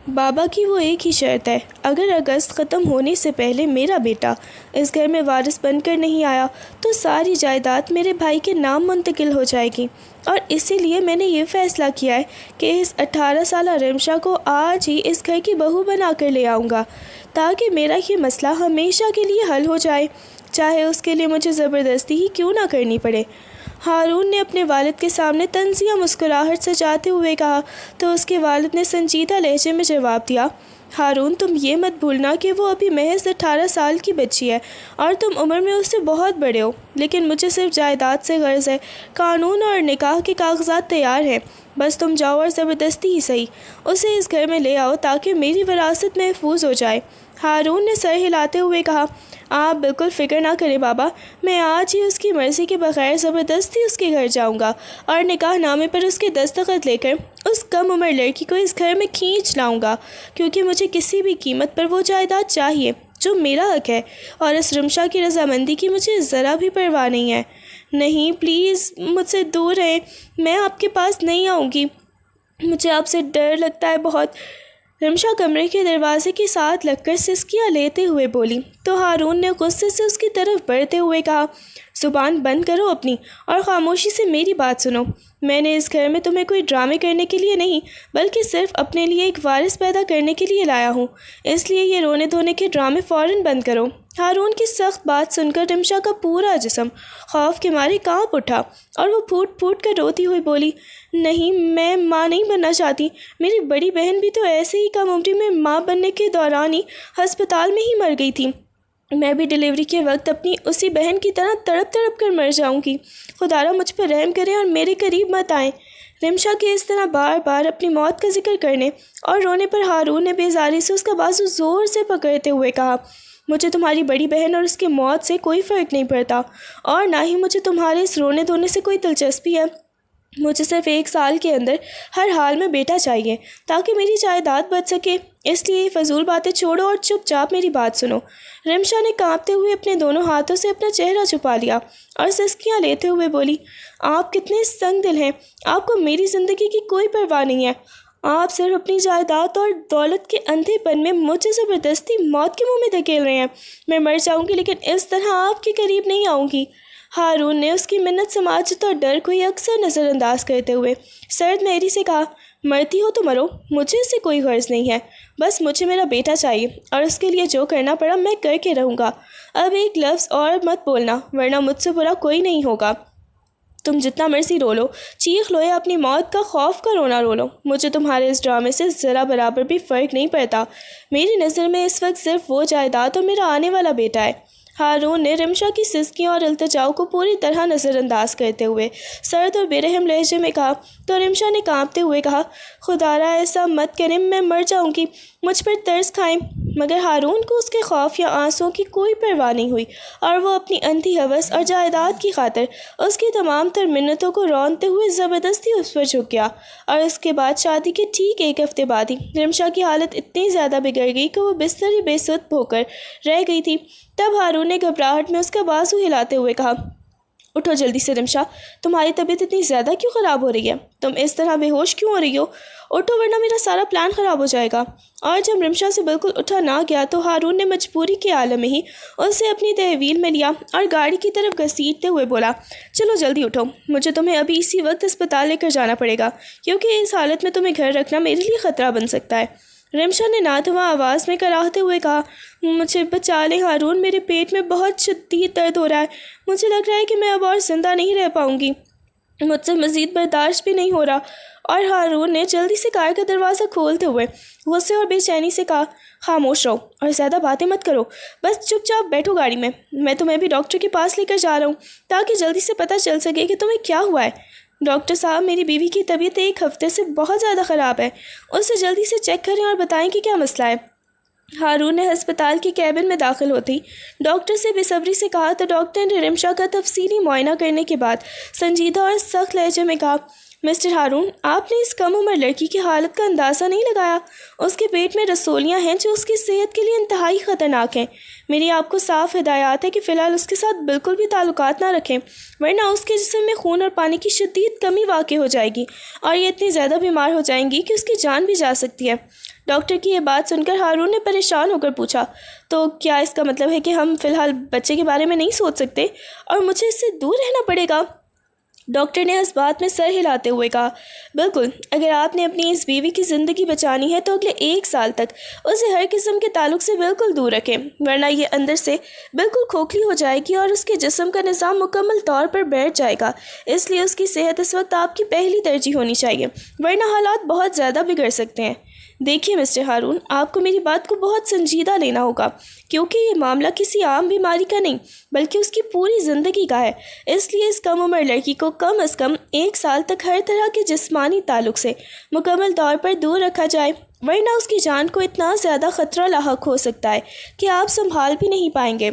بابا کی وہ ایک ہی شرط ہے، اگر اگست ختم ہونے سے پہلے میرا بیٹا اس گھر میں وارث بن کر نہیں آیا تو ساری جائیداد میرے بھائی کے نام منتقل ہو جائے گی، اور اسی لیے میں نے یہ فیصلہ کیا ہے کہ اس 18 سالہ رمشا کو آج ہی اس گھر کی بہو بنا کر لے آؤں گا، تاکہ میرا یہ مسئلہ ہمیشہ کے لیے حل ہو جائے، چاہے اس کے لیے مجھے زبردستی ہی کیوں نہ کرنی پڑے۔ ہارون نے اپنے والد کے سامنے طنزیہ مسکراہٹ سے جاتے ہوئے کہا تو اس کے والد نے سنجیدہ لہجے میں جواب دیا، ہارون تم یہ مت بھولنا کہ وہ ابھی محض 18 سال کی بچی ہے اور تم عمر میں اس سے بہت بڑے ہو، لیکن مجھے صرف جائیداد سے غرض ہے، قانون اور نکاح کے کاغذات تیار ہیں، بس تم جاؤ اور زبردستی ہی صحیح اسے اس گھر میں لے آؤ تاکہ میری وراثت محفوظ ہو جائے۔ ہارون نے سر ہلاتے ہوئے کہا، آپ بالکل فکر نہ کریں بابا، میں آج ہی اس کی مرضی کے بغیر زبردستی اس کے گھر جاؤں گا اور نکاح نامے پر اس کے دستخط لے کر اس کم عمر لڑکی کو اس گھر میں کھینچ لاؤں گا، کیونکہ مجھے کسی بھی قیمت پر وہ جائیداد چاہیے جو میرا حق ہے، اور اس رمشا کی رضامندی کی مجھے ذرا بھی پرواہ نہیں ہے۔ نہیں پلیز مجھ سے دور رہیں، میں آپ کے پاس نہیں آؤں گی، مجھے آپ سے ڈر لگتا ہے بہت۔ رمشا کمرے کے دروازے کے ساتھ لگ کر سسکیاں لیتے ہوئے بولی تو ہارون نے غصے سے اس کی طرف بڑھتے ہوئے کہا، زبان بند کرو اپنی اور خاموشی سے میری بات سنو، میں نے اس گھر میں تمہیں کوئی ڈرامے کرنے کے لیے نہیں بلکہ صرف اپنے لیے ایک وارث پیدا کرنے کے لیے لایا ہوں، اس لیے یہ رونے دھونے کے ڈرامے فوراً بند کرو۔ ہارون کی سخت بات سن کر رمشا کا پورا جسم خوف کے مارے کانپ اٹھا اور وہ پھوٹ پھوٹ کر روتی ہوئی بولی، نہیں میں ماں نہیں بننا چاہتی، میری بڑی بہن بھی تو ایسے ہی کم عمری میں ماں بننے کے دوران ہی ہسپتال میں ہی مر گئی تھی، میں بھی ڈلیوری کے وقت اپنی اسی بہن کی طرح تڑپ تڑپ کر مر جاؤں گی، خدا را مجھ پر رحم کریں اور میرے قریب مت آئیں۔ رمشا کے اس طرح بار بار اپنی موت کا ذکر کرنے اور رونے پر ہارون نے بیزاری سے اس کا بازو زور سے پکڑتے ہوئے کہا، مجھے تمہاری بڑی بہن اور اس کی موت سے کوئی فرق نہیں پڑتا، اور نہ ہی مجھے تمہارے اس رونے دھونے سے کوئی دلچسپی ہے، مجھے صرف 1 سال کے اندر ہر حال میں بیٹا چاہیے تاکہ میری جائیداد بچ سکے، اس لیے یہ فضول باتیں چھوڑو اور چپ چاپ میری بات سنو۔ رمشا نے کانپتے ہوئے اپنے دونوں ہاتھوں سے اپنا چہرہ چھپا لیا اور سسکیاں لیتے ہوئے بولی، آپ کتنے سنگ دل ہیں، آپ کو میری زندگی کی کوئی پرواہ نہیں ہے، آپ صرف اپنی جائیداد اور دولت کے اندھے پن میں مجھے زبردستی موت کے منہ میں دھکیل رہے ہیں، میں مر جاؤں گی لیکن اس طرح آپ کے قریب نہیں آؤں گی۔ ہارون نے اس کی منت سماجت اور ڈر کو اکثر نظر انداز کرتے ہوئے سرد مہری سے کہا، مرتی ہو تو مرو، مجھے اس سے کوئی غرض نہیں ہے، بس مجھے میرا بیٹا چاہیے اور اس کے لیے جو کرنا پڑا میں کر کے رہوں گا، اب ایک لفظ اور مت بولنا ورنہ مجھ سے برا کوئی نہیں ہوگا، تم جتنا مرضی رو لو، چیخ لو یا اپنی موت کا خوف کا رونا رو لو، مجھے تمہارے اس ڈرامے سے ذرا برابر بھی فرق نہیں پڑتا، میری نظر میں اس وقت صرف وہ جائیداد اور میرا آنے والا بیٹا ہے۔ ہارون نے رمشا کی سسکیوں اور التجاؤ کو پوری طرح نظر انداز کرتے ہوئے سرد اور بے رحم لہجے میں کہا تو رمشا نے کانپتے ہوئے کہا، خدا را ایسا مت کریں، میں مر جاؤں گی، مجھ پر ترس کھائیں، مگر ہارون کو اس کے خوف یا آنسوؤں کی کوئی پرواہ نہیں ہوئی اور وہ اپنی اندھی ہوس اور جائیداد کی خاطر اس کی تمام تر منتوں کو رونتے ہوئے زبردستی اس پر جھک گیا، اور اس کے بعد شادی کے ٹھیک 1 ہفتے بعد ہی رمشا کی حالت اتنی زیادہ بگڑ گئی کہ وہ بستر ہی بے سدھ ہو کر رہ گئی تھی۔ تب ہارون نے گھبراہٹ میں اس کا بازو ہلاتے ہوئے کہا، اٹھو جلدی سے رمشا، تمہاری طبیعت اتنی زیادہ کیوں خراب ہو رہی ہے، تم اس طرح بے ہوش کیوں ہو رہی ہو، اٹھو ورنہ میرا سارا پلان خراب ہو جائے گا۔ اور جب رمشا سے بالکل اٹھا نہ گیا تو ہارون نے مجبوری کے عالم میں ہی اسے اپنی تحویل میں لیا اور گاڑی کی طرف گھسیٹتے ہوئے بولا، چلو جلدی اٹھو، مجھے تمہیں ابھی اسی وقت اسپتال لے کر جانا پڑے گا، کیونکہ اس حالت میں تمہیں گھر رکھنا میرے لیے خطرہ بن سکتا ہے۔ رمشا نے ناتواں آواز میں کراہتے ہوئے کہا، مجھے بچا لیں ہارون، میرے پیٹ میں بہت شدید درد ہو رہا ہے، مجھے لگ رہا ہے کہ میں اب اور زندہ نہیں رہ پاؤں گی، مجھ سے مزید برداشت بھی نہیں ہو رہا۔ اور ہارون نے جلدی سے کار کا دروازہ کھولتے ہوئے غصے اور بے چینی سے کہا، خاموش رہو اور زیادہ باتیں مت کرو، بس چپ چاپ بیٹھو گاڑی میں تمہیں بھی ڈاکٹر کے پاس لے کر جا رہا ہوں تاکہ جلدی سے پتہ چل سکے کہ تمہیں کیا ہوا ہے۔ ڈاکٹر صاحب، میری بیوی کی طبیعت 1 ہفتے سے بہت زیادہ خراب ہے، اسے جلدی سے چیک کریں اور بتائیں کہ کیا مسئلہ ہے۔ ہارون نے ہسپتال کے کیبن میں داخل ہوتے ہی ڈاکٹر سے بے صبری سے کہا تو ڈاکٹر نے رمشا کا تفصیلی معائنہ کرنے کے بعد سنجیدہ اور سخت لہجے میں کہا، مسٹر ہارون، آپ نے اس کم عمر لڑکی کی حالت کا اندازہ نہیں لگایا۔ اس کے پیٹ میں رسولیاں ہیں جو اس کی صحت کے لیے انتہائی خطرناک ہیں۔ میری آپ کو صاف ہدایات ہے کہ فی الحال اس کے ساتھ بالکل بھی تعلقات نہ رکھیں، ورنہ اس کے جسم میں خون اور پانی کی شدید کمی واقع ہو جائے گی اور یہ اتنی زیادہ بیمار ہو جائیں گی کہ اس کی جان بھی جا سکتی ہے۔ ڈاکٹر کی یہ بات سن کر ہارون نے پریشان ہو کر پوچھا، تو کیا اس کا مطلب ہے کہ ہم فی الحال بچے کے بارے میں نہیں سوچ سکتے اور مجھے اس سے دور رہنا پڑے گا؟ ڈاکٹر نے اس بات میں سر ہلاتے ہوئے کہا، بالکل، اگر آپ نے اپنی اس بیوی کی زندگی بچانی ہے تو اگلے 1 سال تک اسے ہر قسم کے تعلق سے بالکل دور رکھیں، ورنہ یہ اندر سے بالکل کھوکھلی ہو جائے گی اور اس کے جسم کا نظام مکمل طور پر بیٹھ جائے گا۔ اس لیے اس کی صحت اس وقت آپ کی پہلی ترجیح ہونی چاہیے، ورنہ حالات بہت زیادہ بگڑ سکتے ہیں۔ دیکھیے مسٹر ہارون، آپ کو میری بات کو بہت سنجیدہ لینا ہوگا، کیونکہ یہ معاملہ کسی عام بیماری کا نہیں بلکہ اس کی پوری زندگی کا ہے۔ اس لیے اس کم عمر لڑکی کو کم از کم 1 سال تک ہر طرح کے جسمانی تعلق سے مکمل طور پر دور رکھا جائے، ورنہ اس کی جان کو اتنا زیادہ خطرہ لاحق ہو سکتا ہے کہ آپ سنبھال بھی نہیں پائیں گے۔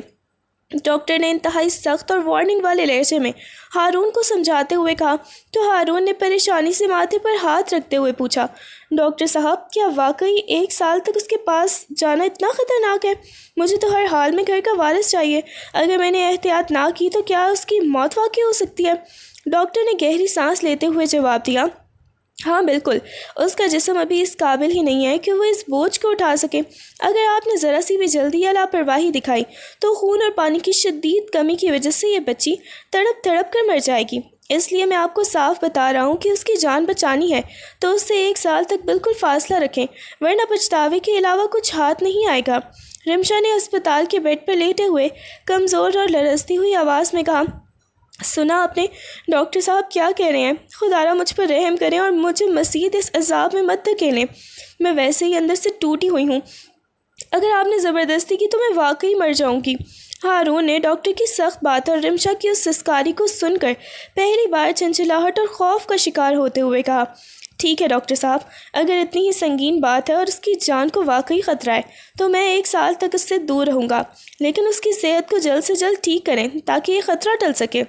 ڈاکٹر نے انتہائی سخت اور وارننگ والے لہجے میں ہارون کو سمجھاتے ہوئے کہا تو ہارون نے پریشانی سے ماتھے پر ہاتھ رکھتے ہوئے پوچھا، ڈاکٹر صاحب، کیا واقعی 1 سال تک اس کے پاس جانا اتنا خطرناک ہے؟ مجھے تو ہر حال میں گھر کا وارث چاہیے۔ اگر میں نے احتیاط نہ کی تو کیا اس کی موت واقع ہو سکتی ہے؟ ڈاکٹر نے گہری سانس لیتے ہوئے جواب دیا، ہاں بالکل، اس کا جسم ابھی اس قابل ہی نہیں ہے کہ وہ اس بوجھ کو اٹھا سکے۔ اگر آپ نے ذرا سی بھی جلدی یا لاپرواہی دکھائی تو خون اور پانی کی شدید کمی کی وجہ سے یہ بچی تڑپ تڑپ کر مر جائے گی۔ اس لیے میں آپ کو صاف بتا رہا ہوں کہ اس کی جان بچانی ہے تو اس سے 1 سال تک بالکل فاصلہ رکھیں، ورنہ پچھتاوے کے علاوہ کچھ ہاتھ نہیں آئے گا۔ رمشا نے اسپتال کے بیڈ پر لیٹے ہوئے کمزور اور لرزتی ہوئی آواز میں کہا، سنا آپ نے ڈاکٹر صاحب کیا کہہ رہے ہیں؟ خدا را مجھ پر رحم کریں اور مجھے مزید اس عذاب میں مت دھکیلیں۔ میں ویسے ہی اندر سے ٹوٹی ہوئی ہوں، اگر آپ نے زبردستی کی تو میں واقعی مر جاؤں گی۔ ہارون نے ڈاکٹر کی سخت بات اور رمشا کی اس سسکاری کو سن کر پہلی بار چنچلاہٹ اور خوف کا شکار ہوتے ہوئے کہا، ٹھیک ہے ڈاکٹر صاحب، اگر اتنی ہی سنگین بات ہے اور اس کی جان کو واقعی خطرہ ہے تو میں 1 سال تک اس سے دور رہوں گا، لیکن اس کی صحت کو جلد سے جلد ٹھیک کریں تاکہ یہ خطرہ ٹل سکے۔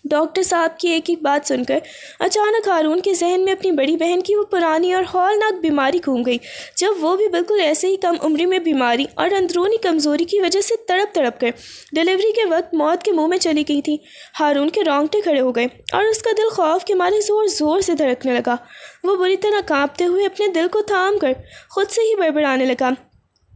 ڈاکٹر صاحب کی ایک بات سن کر اچانک ہارون کے ذہن میں اپنی بڑی بہن کی وہ پرانی اور ہولناک بیماری گھوم گئی، جب وہ بھی بالکل ایسے ہی کم عمری میں بیماری اور اندرونی کمزوری کی وجہ سے تڑپ تڑپ کر ڈیلیوری کے وقت موت کے منہ میں چلی گئی تھی۔ ہارون کے رونگٹے کھڑے ہو گئے اور اس کا دل خوف کے مارے زور زور سے دھڑکنے لگا۔ وہ بری طرح کانپتے ہوئے اپنے دل کو تھام کر خود سے ہی بڑبڑانے لگا،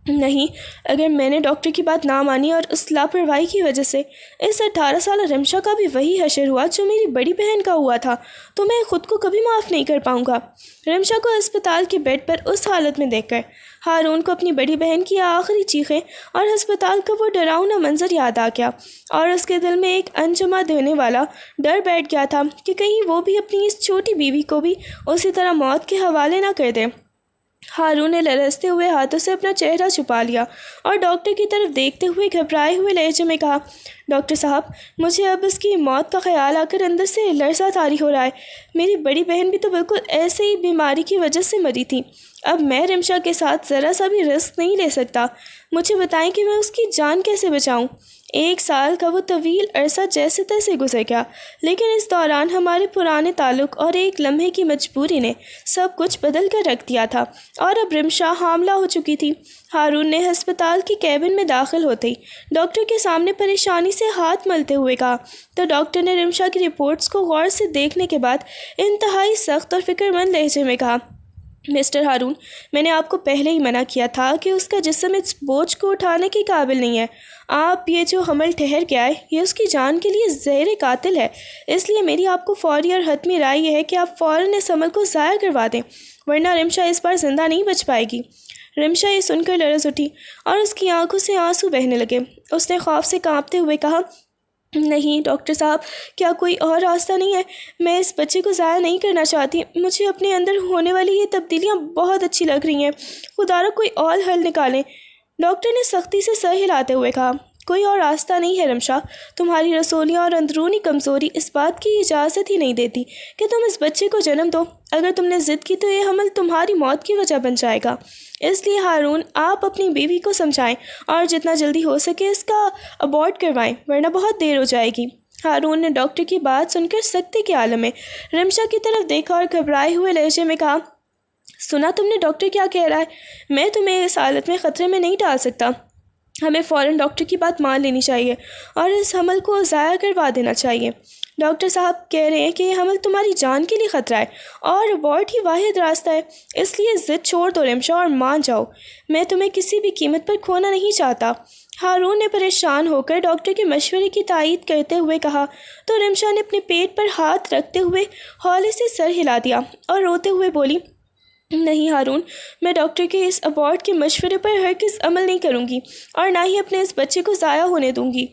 نہیں، اگر میں نے ڈاکٹر کی بات نہ مانی اور اس لاپرواہی کی وجہ سے اس 18 سالہ رمشا کا بھی وہی حشر ہوا جو میری بڑی بہن کا ہوا تھا تو میں خود کو کبھی معاف نہیں کر پاؤں گا۔ رمشا کو اسپتال کے بیڈ پر اس حالت میں دیکھ کر ہارون کو اپنی بڑی بہن کی آخری چیخیں اور ہسپتال کا وہ ڈراؤنا منظر یاد آ گیا اور اس کے دل میں ایک انجمہ دینے والا ڈر بیٹھ گیا تھا کہ کہیں وہ بھی اپنی اس چھوٹی بیوی کو بھی اسی طرح موت کے حوالے نہ کر دے۔ ہارون نے لرزتے ہوئے ہاتھوں سے اپنا چہرہ چھپا لیا اور ڈاکٹر کی طرف دیکھتے ہوئے گھبرائے ہوئے لہجے میں کہا، ڈاکٹر صاحب، مجھے اب اس کی موت کا خیال آ کر اندر سے لرزہ طاری ہو رہا ہے۔ میری بڑی بہن بھی تو بالکل ایسے ہی بیماری کی وجہ سے مری تھی۔ اب میں رمشا کے ساتھ ذرا سا بھی رسک نہیں لے سکتا۔ مجھے بتائیں کہ میں اس کی جان کیسے بچاؤں؟ 1 سال کا وہ طویل عرصہ جیسے تیسے گزر گیا، لیکن اس دوران ہمارے پرانے تعلق اور ایک لمحے کی مجبوری نے سب کچھ بدل کر رکھ دیا تھا، اور اب رمشا حاملہ ہو چکی تھی۔ ہارون نے ہسپتال کے کیبن میں داخل ہوتے ہی ڈاکٹر کے سامنے پریشانی سے ہاتھ ملتے ہوئے کہا تو ڈاکٹر نے رمشا کی رپورٹس کو غور سے دیکھنے کے بعد انتہائی سخت اور فکر مند لہجے میں کہا، مسٹر ہارون، میں نے آپ کو پہلے ہی منع کیا تھا کہ اس کا جسم اس بوجھ کو اٹھانے کے قابل نہیں ہے۔ آپ یہ جو حمل ٹھہر کے آئے یہ اس کی جان کے لیے زہر قاتل ہے، اس لیے میری آپ کو فوری اور حتمی رائے یہ ہے کہ آپ فوراً اس عمل کو ضائع کروا دیں، ورنہ رمشا اس بار زندہ نہیں بچ پائے گی۔ رمشا یہ سن کر لرز اٹھی اور اس کی آنکھوں سے آنسو بہنے لگے۔ اس نے خوف سے کانپتے ہوئے کہا، نہیں ڈاکٹر صاحب، کیا کوئی اور راستہ نہیں ہے؟ میں اس بچے کو ضائع نہیں کرنا چاہتی، مجھے اپنے اندر ہونے والی یہ تبدیلیاں بہت اچھی لگ رہی ہیں، خدا را کوئی اور حل نکالیں۔ ڈاکٹر نے سختی سے سر ہلاتے ہوئے کہا، کوئی اور راستہ نہیں ہے رمشا، تمہاری رسولیاں اور اندرونی کمزوری اس بات کی اجازت ہی نہیں دیتی کہ تم اس بچے کو جنم دو۔ اگر تم نے ضد کی تو یہ حمل تمہاری موت کی وجہ بن جائے گا۔ اس لیے ہارون، آپ اپنی بیوی کو سمجھائیں اور جتنا جلدی ہو سکے اس کا ابورٹ کروائیں، ورنہ بہت دیر ہو جائے گی۔ ہارون نے ڈاکٹر کی بات سن کر سکتے کے عالم میں رمشا کی طرف دیکھا اور گھبرائے ہوئے لہجے میں کہا، سنا تم نے ڈاکٹر کیا کہہ رہا ہے؟ میں تمہیں اس حالت میں خطرے میں نہیں ڈال سکتا۔ ہمیں فوراً ڈاکٹر کی بات مان لینی چاہیے اور اس حمل کو ضائع کروا دینا چاہیے۔ ڈاکٹر صاحب کہہ رہے ہیں کہ یہ حمل تمہاری جان کے لیے خطرہ ہے اور ابورٹ ہی واحد راستہ ہے، اس لیے ضد چھوڑ دو رمشا اور مان جاؤ۔ میں تمہیں کسی بھی قیمت پر کھونا نہیں چاہتا۔ ہارون نے پریشان ہو کر ڈاکٹر کے مشورے کی تائید کرتے ہوئے کہا تو رمشا نے اپنے پیٹ پر ہاتھ رکھتے ہوئے ہولے سے سر ہلا دیا اور روتے ہوئے بولی، نہیں ہارون، میں ڈاکٹر کے اس ابورٹ کے مشورے پر ہرگز عمل نہیں کروں گی اور نہ ہی اپنے اس بچے کو ضائع ہونے دوں گی۔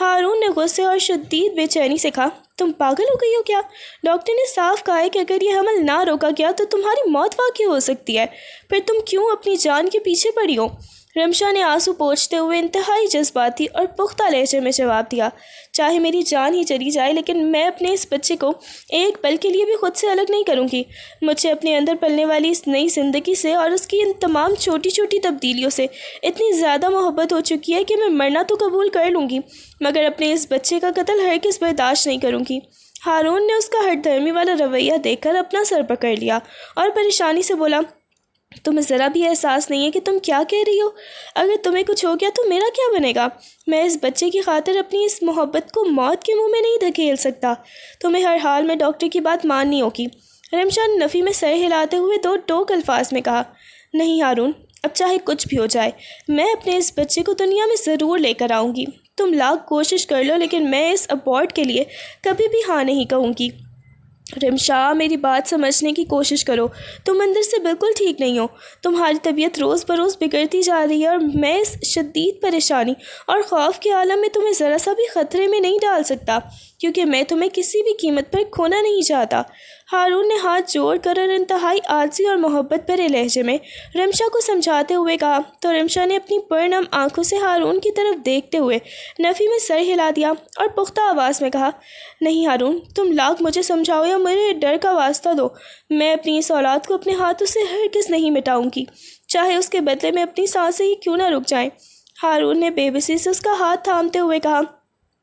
ہارون نے غصے اور شدید بے چینی سے کہا، تم پاگل ہو گئی ہو کیا؟ ڈاکٹر نے صاف کہا ہے کہ اگر یہ حمل نہ روکا گیا تو تمہاری موت واقع ہو سکتی ہے، پھر تم کیوں اپنی جان کے پیچھے پڑی ہو؟ رمشا نے آنسو پوچھتے ہوئے انتہائی جذباتی اور پختہ لہجے میں جواب دیا، چاہے میری جان ہی چلی جائے لیکن میں اپنے اس بچے کو ایک پل کے لیے بھی خود سے الگ نہیں کروں گی۔ مجھے اپنے اندر پلنے والی اس نئی زندگی سے اور اس کی ان تمام چھوٹی چھوٹی تبدیلیوں سے اتنی زیادہ محبت ہو چکی ہے کہ میں مرنا تو قبول کر لوں گی مگر اپنے اس بچے کا قتل ہرگز برداشت نہیں کروں گی۔ ہارون نے اس کا ہٹ دھرمی والا رویہ دیکھ کر اپنا سر پکڑ لیا اور پریشانی سے بولا، تمہیں ذرا بھی احساس نہیں ہے کہ تم کیا کہہ رہی ہو؟ اگر تمہیں کچھ ہو گیا تو میرا کیا بنے گا؟ میں اس بچے کی خاطر اپنی اس محبت کو موت کے منہ میں نہیں دھکیل سکتا۔ تمہیں ہر حال میں ڈاکٹر کی بات ماننی ہوگی۔ رمشا نے نفی میں سر ہلاتے ہوئے دو ٹوک الفاظ میں کہا، نہیں ہارون، اب چاہے کچھ بھی ہو جائے میں اپنے اس بچے کو دنیا میں ضرور لے کر آؤں گی۔ تم لاکھ کوشش کر لو لیکن میں اس ابورٹ کے لیے کبھی بھی ہاں نہیں کہوں گی۔ رمشا، میری بات سمجھنے کی کوشش کرو، تم اندر سے بالکل ٹھیک نہیں ہو۔ تمہاری طبیعت روز بروز بگڑتی جا رہی ہے اور میں اس شدید پریشانی اور خوف کے عالم میں تمہیں ذرا سا بھی خطرے میں نہیں ڈال سکتا کیونکہ میں تمہیں کسی بھی قیمت پر کھونا نہیں چاہتا۔ ہارون نے ہاتھ جوڑ کر اور انتہائی عاجزی اور محبت بھرے لہجے میں رمشا کو سمجھاتے ہوئے کہا تو رمشا نے اپنی پرنم آنکھوں سے ہارون کی طرف دیکھتے ہوئے نفی میں سر ہلا دیا اور پختہ آواز میں کہا، نہیں ہارون، تم لاکھ مجھے سمجھاؤ یا میرے ڈر کا واسطہ دو، میں اپنی اس اولاد کو اپنے ہاتھوں سے ہرگز نہیں مٹاؤں گی، چاہے اس کے بدلے میں اپنی سانسیں ہی کیوں نہ رک جائیں۔ ہارون نے بے بسی سے اس کا ہاتھ تھامتے ہوئے کہا،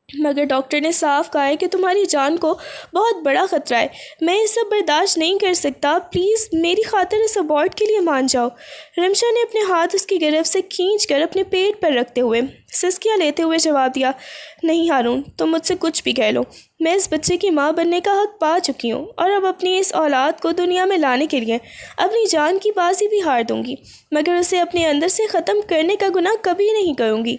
مگر ڈاکٹر نے صاف کہا ہے کہ تمہاری جان کو بہت بڑا خطرہ ہے، میں یہ سب برداشت نہیں کر سکتا، پلیز میری خاطر اس ابورٹ کے لیے مان جاؤ۔ رمشا نے اپنے ہاتھ اس کی گرفت سے کھینچ کر اپنے پیٹ پر رکھتے ہوئے سسکیاں لیتے ہوئے جواب دیا، نہیں ہارون، تم مجھ سے کچھ بھی کہہ لو، میں اس بچے کی ماں بننے کا حق پا چکی ہوں اور اب اپنی اس اولاد کو دنیا میں لانے کے لیے اپنی جان کی بازی بھی ہار دوں گی مگر اسے اپنے اندر سے ختم کرنے کا گناہ کبھی نہیں کروں گی۔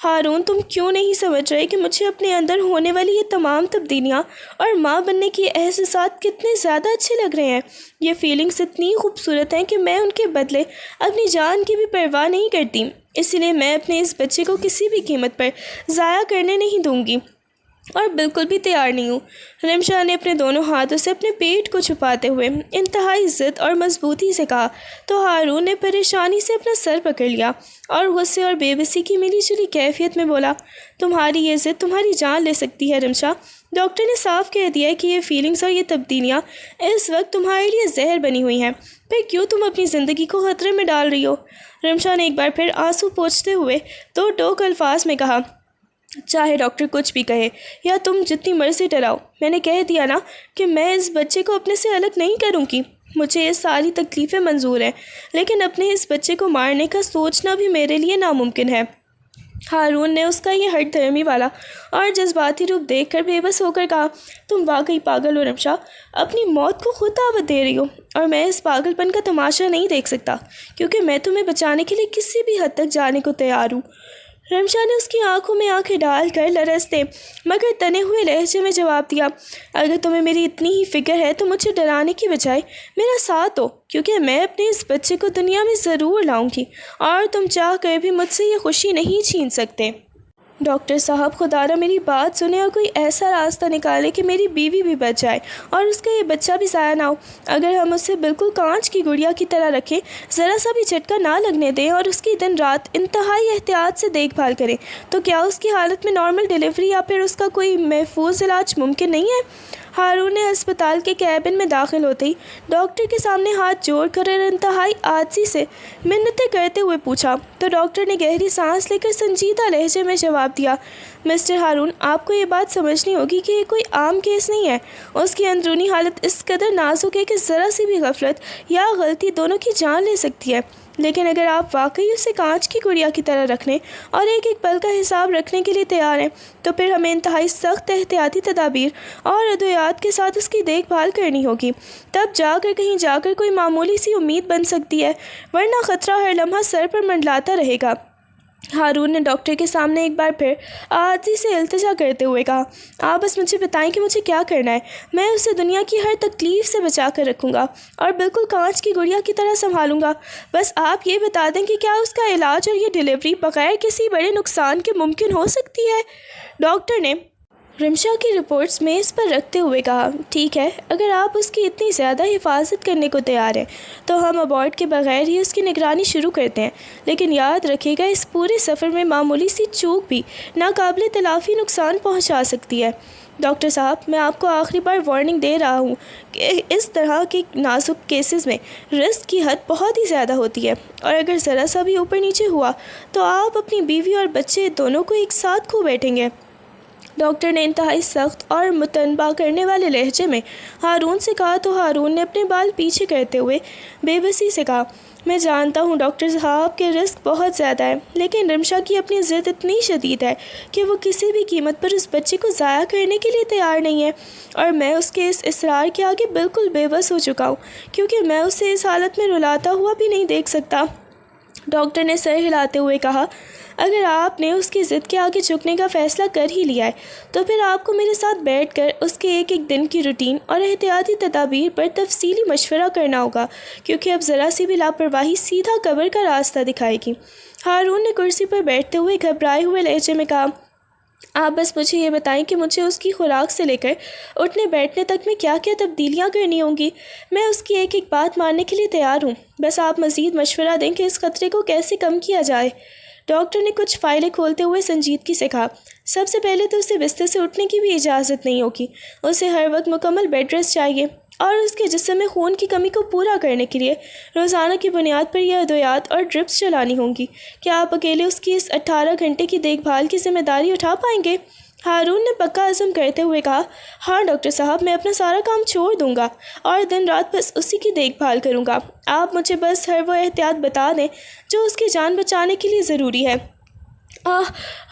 ہارون، تم کیوں نہیں سمجھ رہے کہ مجھے اپنے اندر ہونے والی یہ تمام تبدیلیاں اور ماں بننے کے احساسات کتنے زیادہ اچھے لگ رہے ہیں؟ یہ فیلنگز اتنی خوبصورت ہیں کہ میں ان کے بدلے اپنی جان کی بھی پرواہ نہیں کرتی، اسی لیے میں اپنے اس بچے کو کسی بھی قیمت پر ضائع کرنے نہیں دوں گی اور بالکل بھی تیار نہیں ہوں۔ رمشا نے اپنے دونوں ہاتھوں سے اپنے پیٹ کو چھپاتے ہوئے انتہائی ضد اور مضبوطی سے کہا تو ہارون نے پریشانی سے اپنا سر پکڑ لیا اور غصے اور بے بسی کی ملی جلی کیفیت میں بولا، تمہاری یہ ضد تمہاری جان لے سکتی ہے رمشا۔ ڈاکٹر نے صاف کہہ دیا ہے کہ یہ فیلنگز اور یہ تبدیلیاں اس وقت تمہارے لیے زہر بنی ہوئی ہیں، پھر کیوں تم اپنی زندگی کو خطرے میں ڈال رہی ہو؟ رمشا نے ایک بار پھر آنسو پوچھتے ہوئے دو ٹوک الفاظ میں کہا، چاہے ڈاکٹر کچھ بھی کہے یا تم جتنی مرضی ڈراؤ، میں نے کہہ دیا نا کہ میں اس بچے کو اپنے سے الگ نہیں کروں گی۔ مجھے یہ ساری تکلیفیں منظور ہیں لیکن اپنے اس بچے کو مارنے کا سوچنا بھی میرے لیے ناممکن ہے۔ ہارون نے اس کا یہ ہٹ دھرمی والا اور جذباتی روپ دیکھ کر بے بس ہو کر کہا، تم واقعی پاگل ہو رمشا، اپنی موت کو خود دعوت دے رہی ہو اور میں اس پاگل پن کا تماشا نہیں دیکھ سکتا کیونکہ میں تمہیں بچانے کے لیے کسی بھی حد تک جانے کو تیار ہوں۔ رمشا نے اس کی آنکھوں میں آنکھیں ڈال کر لرزتے مگر تنے ہوئے لہجے میں جواب دیا، اگر تمہیں میری اتنی ہی فکر ہے تو مجھے ڈرانے کی بجائے میرا ساتھ دو کیونکہ میں اپنے اس بچے کو دنیا میں ضرور لاؤں گی اور تم چاہ کر بھی مجھ سے یہ خوشی نہیں چھین سکتے۔ ڈاکٹر صاحب، خدا را میری بات سنیں اور کوئی ایسا راستہ نکالے کہ میری بیوی بھی بچ جائے اور اس کا یہ بچہ بھی ضائع نہ ہو۔ اگر ہم اسے بالکل کانچ کی گڑیا کی طرح رکھیں، ذرا سا بھی جھٹکا نہ لگنے دیں اور اس کی دن رات انتہائی احتیاط سے دیکھ بھال کریں تو کیا اس کی حالت میں نارمل ڈیلیوری یا پھر اس کا کوئی محفوظ علاج ممکن نہیں ہے؟ ہارون نے ہسپتال کے کیبن میں داخل ہوتے ہی ڈاکٹر کے سامنے ہاتھ جوڑ کر اور انتہائی عاجزی سے منتیں کرتے ہوئے پوچھا تو ڈاکٹر نے گہری سانس لے کر سنجیدہ لہجے میں جواب دیا، مسٹر ہارون، آپ کو یہ بات سمجھنی ہوگی کہ یہ کوئی عام کیس نہیں ہے۔ اس کی اندرونی حالت اس قدر نازک ہے کہ ذرا سی بھی غفلت یا غلطی دونوں کی جان لے سکتی ہے، لیکن اگر آپ واقعی اسے کانچ کی گڑیا کی طرح رکھنے اور ایک ایک پل کا حساب رکھنے کے لیے تیار ہیں تو پھر ہمیں انتہائی سخت احتیاطی تدابیر اور ادویات کے ساتھ اس کی دیکھ بھال کرنی ہوگی، تب جا کر کہیں جا کر کوئی معمولی سی امید بن سکتی ہے، ورنہ خطرہ ہر لمحہ سر پر منڈلاتا رہے گا۔ ہارون نے ڈاکٹر کے سامنے ایک بار پھر عاجزی سے التجا کرتے ہوئے کہا، آپ بس مجھے بتائیں کہ مجھے کیا کرنا ہے، میں اسے دنیا کی ہر تکلیف سے بچا کر رکھوں گا اور بالکل کانچ کی گڑیا کی طرح سنبھالوں گا۔ بس آپ یہ بتا دیں کہ کیا اس کا علاج اور یہ ڈیلیوری بغیر کسی بڑے نقصان کے ممکن ہو سکتی ہے؟ ڈاکٹر نے رمشا کی رپورٹس میز پر رکھتے ہوئے کہا، ٹھیک ہے، اگر آپ اس کی اتنی زیادہ حفاظت کرنے کو تیار ہیں تو ہم ابارٹ کے بغیر ہی اس کی نگرانی شروع کرتے ہیں، لیکن یاد رکھیے گا اس پورے سفر میں معمولی سی چوک بھی ناقابل تلافی نقصان پہنچا سکتی ہے۔ ڈاکٹر صاحب، میں آپ کو آخری بار وارننگ دے رہا ہوں کہ اس طرح کے نازک کیسز میں رسک کی حد بہت ہی زیادہ ہوتی ہے، اور اگر ذرا سا بھی اوپر نیچے ہوا تو آپ اپنی بیوی اور بچے دونوں کو ایک ساتھ کھو بیٹھیں گے۔ ڈاکٹر نے انتہائی سخت اور متنبہ کرنے والے لہجے میں ہارون سے کہا تو ہارون نے اپنے بال پیچھے کرتے ہوئے بے بسی سے کہا، میں جانتا ہوں ڈاکٹر صاحب کہ رسک بہت زیادہ ہے، لیکن رمشا کی اپنی ضد اتنی شدید ہے کہ وہ کسی بھی قیمت پر اس بچے کو ضائع کرنے کے لیے تیار نہیں ہے، اور میں اس کے اس اصرار کے آگے بالکل بے بس ہو چکا ہوں، کیونکہ میں اسے اس حالت میں رلاتا ہوا بھی نہیں دیکھ سکتا۔ ڈاکٹر نے سر ہلاتے ہوئے کہا، اگر آپ نے اس کی ضد کے آگے جھکنے کا فیصلہ کر ہی لیا ہے تو پھر آپ کو میرے ساتھ بیٹھ کر اس کے ایک ایک دن کی روٹین اور احتیاطی تدابیر پر تفصیلی مشورہ کرنا ہوگا، کیونکہ اب ذرا سی بھی لاپرواہی سیدھا قبر کا راستہ دکھائے گی۔ ہارون نے کرسی پر بیٹھتے ہوئے گھبرائے ہوئے لہجے میں کہا، آپ بس مجھے یہ بتائیں کہ مجھے اس کی خوراک سے لے کر اٹھنے بیٹھنے تک میں کیا کیا تبدیلیاں کرنی ہوں گی۔ میں اس کی ایک ایک بات ماننے کے لیے تیار ہوں، بس آپ مزید مشورہ دیں کہ اس خطرے کو کیسے کم کیا جائے۔ ڈاکٹر نے کچھ فائلیں کھولتے ہوئے سنجیدگی سے کہا، سب سے پہلے تو اسے بستر سے اٹھنے کی بھی اجازت نہیں ہوگی، اسے ہر وقت مکمل بیڈ ریسٹ چاہیے، اور اس کے جسم میں خون کی کمی کو پورا کرنے کے لیے روزانہ کی بنیاد پر یہ ادویات اور ڈرپس چلانی ہوں گی۔ کیا آپ اکیلے اس کی اس 18 گھنٹے کی دیکھ بھال کی ذمہ داری اٹھا پائیں گے؟ ہارون نے پکا عزم کرتے ہوئے کہا، ہاں ڈاکٹر صاحب، میں اپنا سارا کام چھوڑ دوں گا اور دن رات بس اسی کی دیکھ بھال کروں گا۔ آپ مجھے بس ہر وہ احتیاط بتا دیں جو اس کی جان بچانے کے لیے ضروری ہے۔